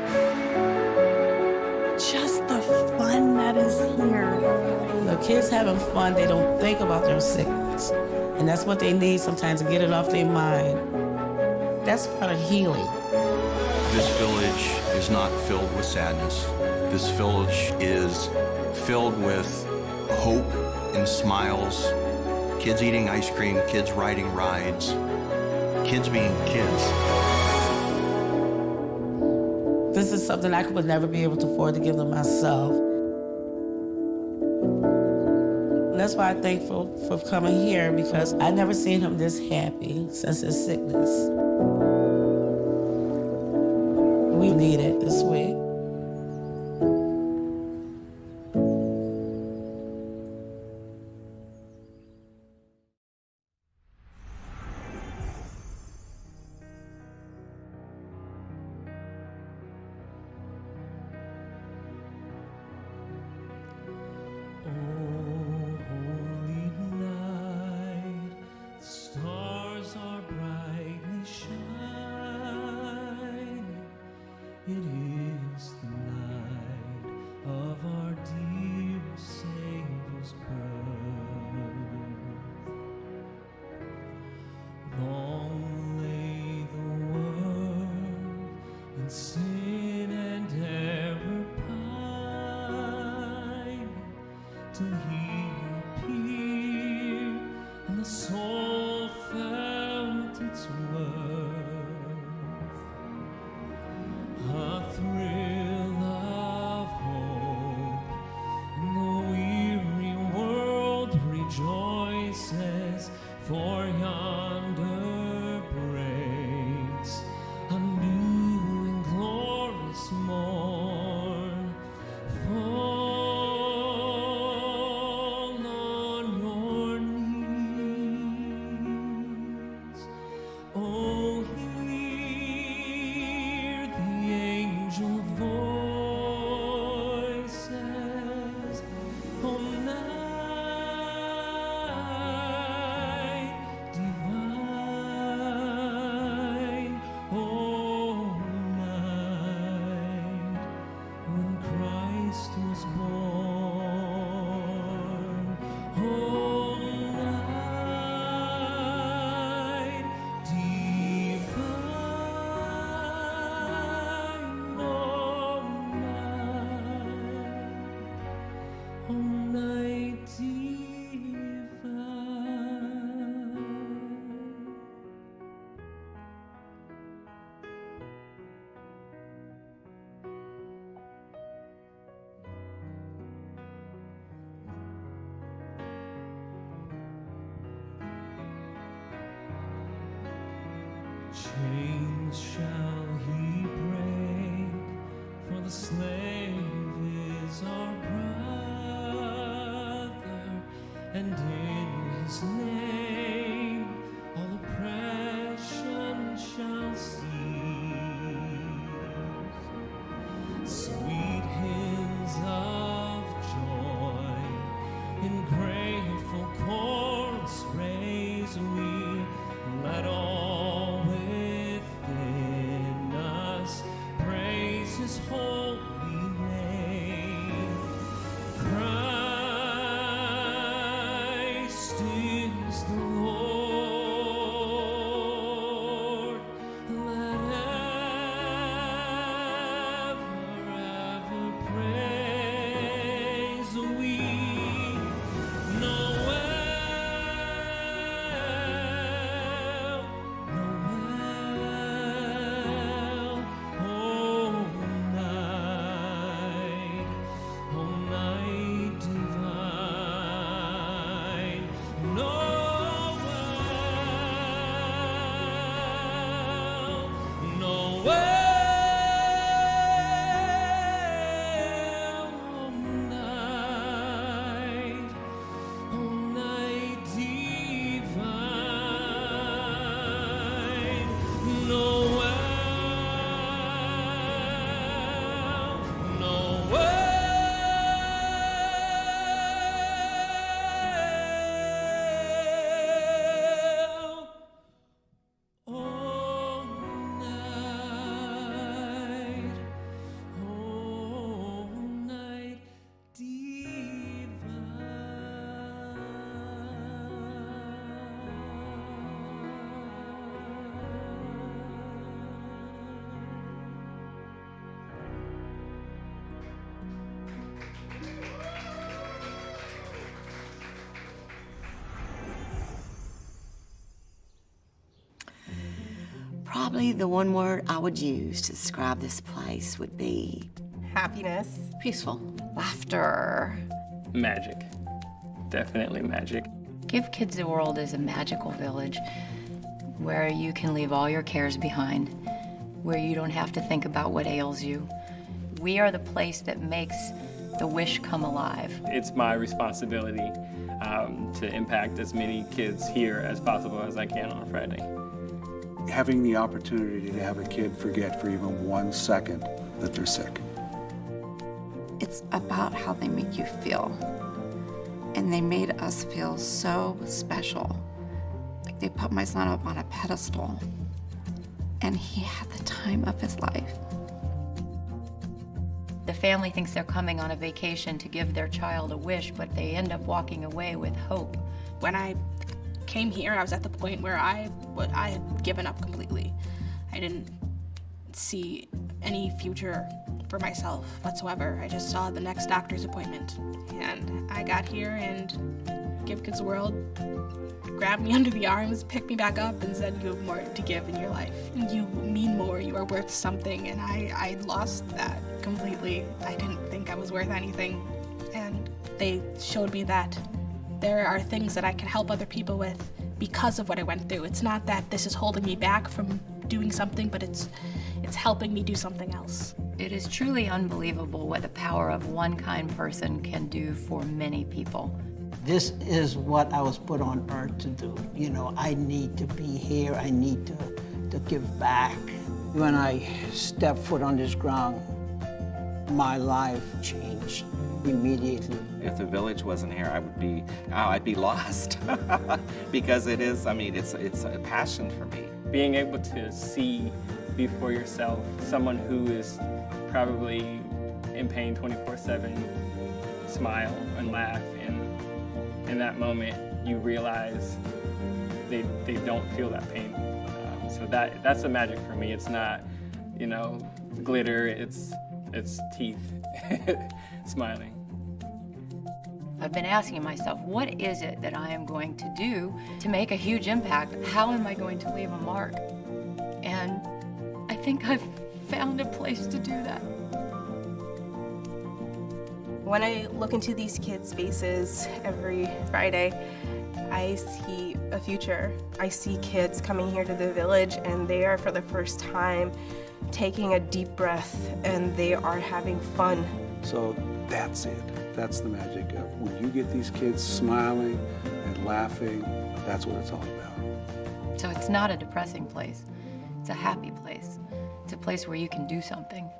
Just the fun that is here. The kids having fun, they don't think about their sickness. And that's what they need sometimes to get it off their mind. That's part of healing. This village is not filled with sadness. This village is filled with hope and smiles, kids eating ice cream, kids riding rides, kids being kids. This is something I would never be able to afford to give them myself. And that's why I'm thankful for coming here, because I never seen him this happy since his sickness. We need it this week. Stars are brightly shining. and in his name all oppression shall cease. Sweet hymns of joy in grateful chorus raise we, let all within us praise his holy name. Christ is the Lord. Let ever praise we. Probably the one word I would use to describe this place would be happiness, peaceful, laughter, magic. Definitely magic. Give Kids a World is a magical village where you can leave all your cares behind, where you don't have to think about what ails you. We are the place that makes the wish come alive. It's my responsibility to impact as many kids here as possible as I can on a Friday. Having the opportunity to have a kid forget for even 1 second that they're sick. It's about how they make you feel. And they made us feel so special. Like they put my son up on a pedestal, and he had the time of his life. The family thinks they're coming on a vacation to give their child a wish, but they end up walking away with hope. When I came here, I was at the point where I had given up completely. I didn't see any future for myself whatsoever. I just saw the next doctor's appointment. And I got here, and Give Kids a World grabbed me under the arms, picked me back up, and said, you have more to give in your life. You mean more, you are worth something. And I lost that completely. I didn't think I was worth anything. And they showed me that there are things that I can help other people with because of what I went through. It's not that this is holding me back from doing something, but it's helping me do something else. It is truly unbelievable what the power of one kind person can do for many people. This is what I was put on earth to do. You know, I need to be here. I need to give back. When I stepped foot on this ground, my life changed immediately. If the village wasn't here, I'd be lost. Because it is, I mean, it's a passion for me. Being able to see before yourself someone who is probably in pain 24/7, smile and laugh, and in that moment you realize they don't feel that pain. So that's the magic for me. It's not, you know, glitter. It's teeth smiling. I've been asking myself, what is it that I am going to do to make a huge impact? How am I going to leave a mark? And I think I've found a place to do that. When I look into these kids' faces every Friday, I see a future. I see kids coming here to the village, and they are, for the first time, taking a deep breath, and they are having fun. So that's it. That's the magic of when you get these kids smiling and laughing, that's what it's all about. So it's not a depressing place. It's a happy place. It's a place where you can do something.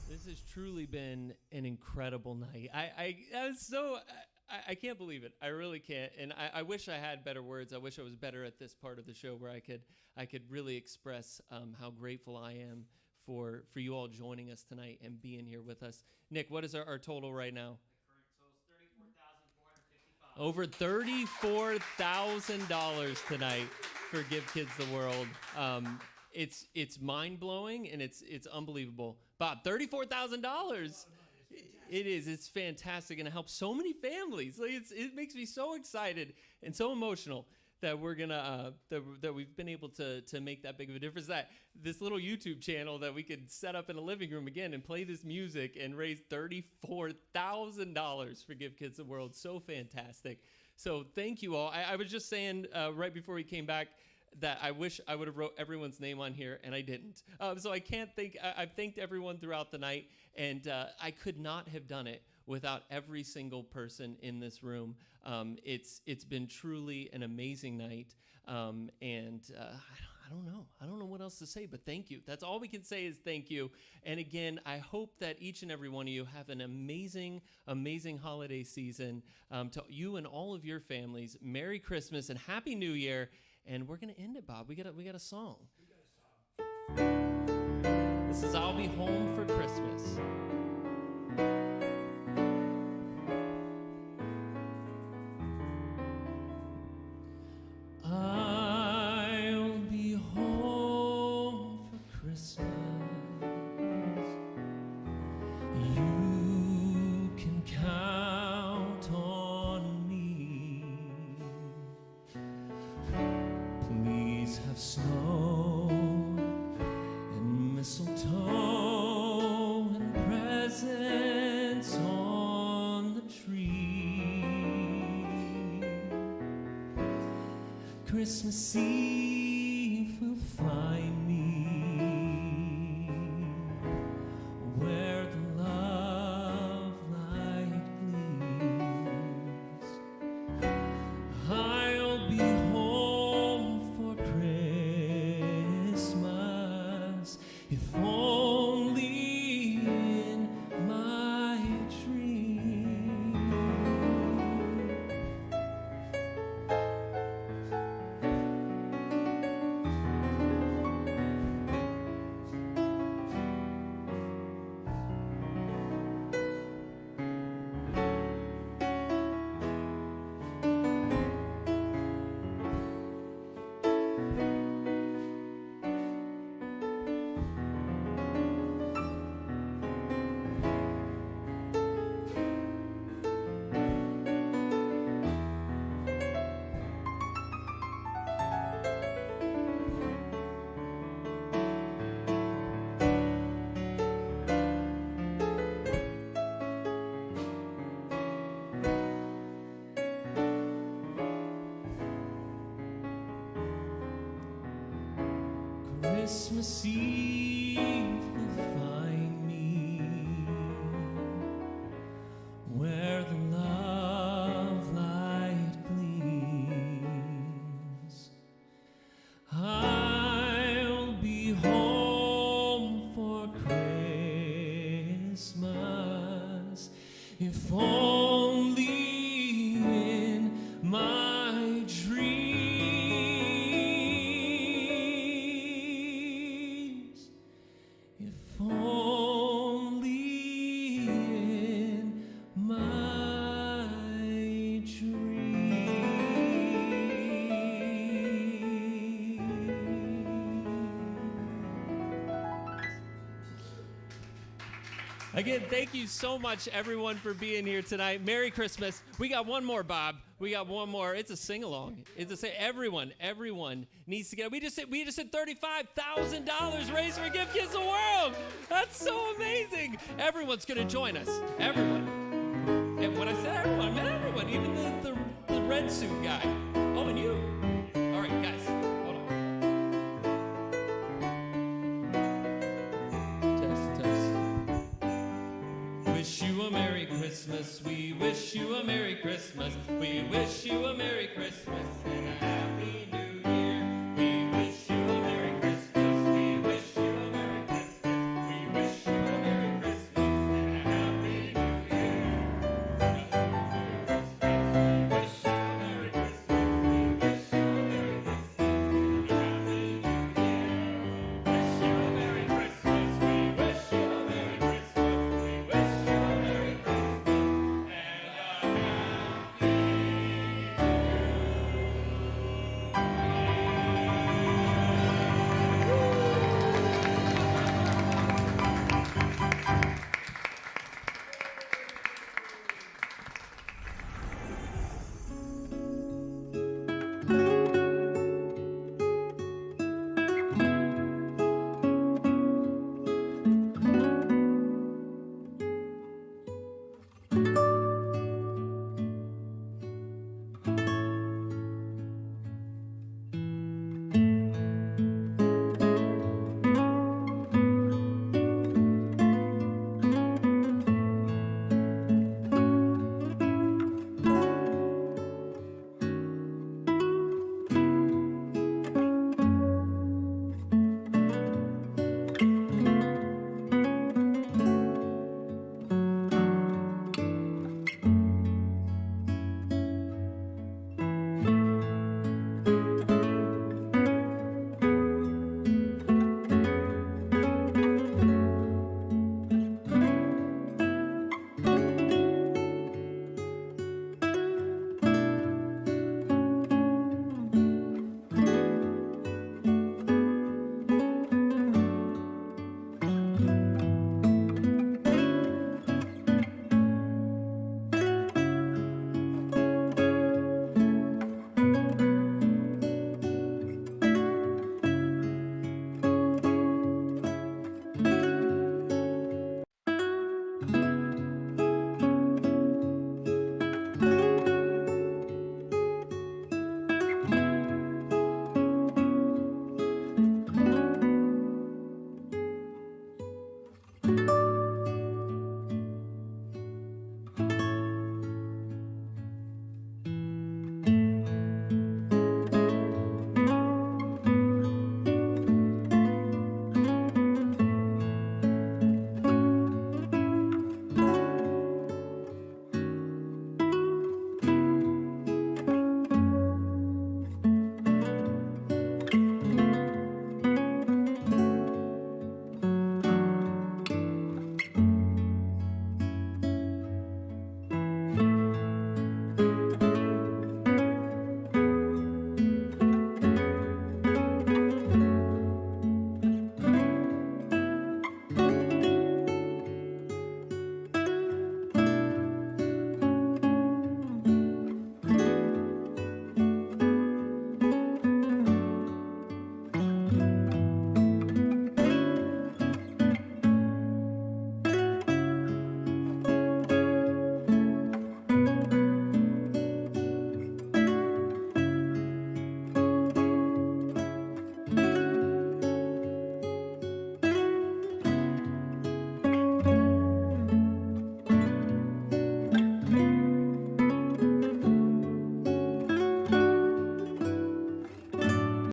This has truly been an incredible night. I can't believe it. I really can't. And I wish I had better words. I wish I was better at this part of the show where I could really express how grateful I am for you all joining us tonight and being here with us. Nick, what is our total right now? Over $34,000 tonight for Give Kids the World. It's mind-blowing and it's unbelievable. Bob, $34,000. It is. It's fantastic, and it helps so many families. Like it makes me so excited and so emotional that we're gonna that we've been able to make that big of a difference. That this little YouTube channel that we could set up in a living room again and play this music and raise $34,000 for Give Kids the World. So fantastic. So thank you all. I was just saying right before we came back that I wish I would have wrote everyone's name on here, and I didn't. So I can't think. I've thanked everyone throughout the night, and I could not have done it without every single person in this room. It's been truly an amazing night, and I don't know. I don't know what else to say, but thank you. That's all we can say is thank you. And again, I hope that each and every one of you have an amazing, amazing holiday season. To you and all of your families, Merry Christmas and Happy New Year. And we're gonna end it, Bob. We got a song. This is "I'll Be Home for Christmas." I'll be home for Christmas. You can count on me. Please have snow and mistletoe and presents on the tree. Christmas Eve will find me where the love light gleams. I'll be home for Christmas, if only in my dream. Christmas Eve will find me where the love light gleams. I'll be home for Christmas, if only in my dreams. If only in my dreams. Again, thank you so much, everyone, for being here tonight. Merry Christmas. We got one more, Bob. We got one more. It's a sing-along. Everyone needs to get. We just said $35,000 raised for Give Kids the World. That's so amazing. Everyone's gonna join us. Everyone. And when I said everyone, I meant everyone. Even the red suit guy. Oh, and you. All right, guys. Hold on. Christmas. We wish you a Merry Christmas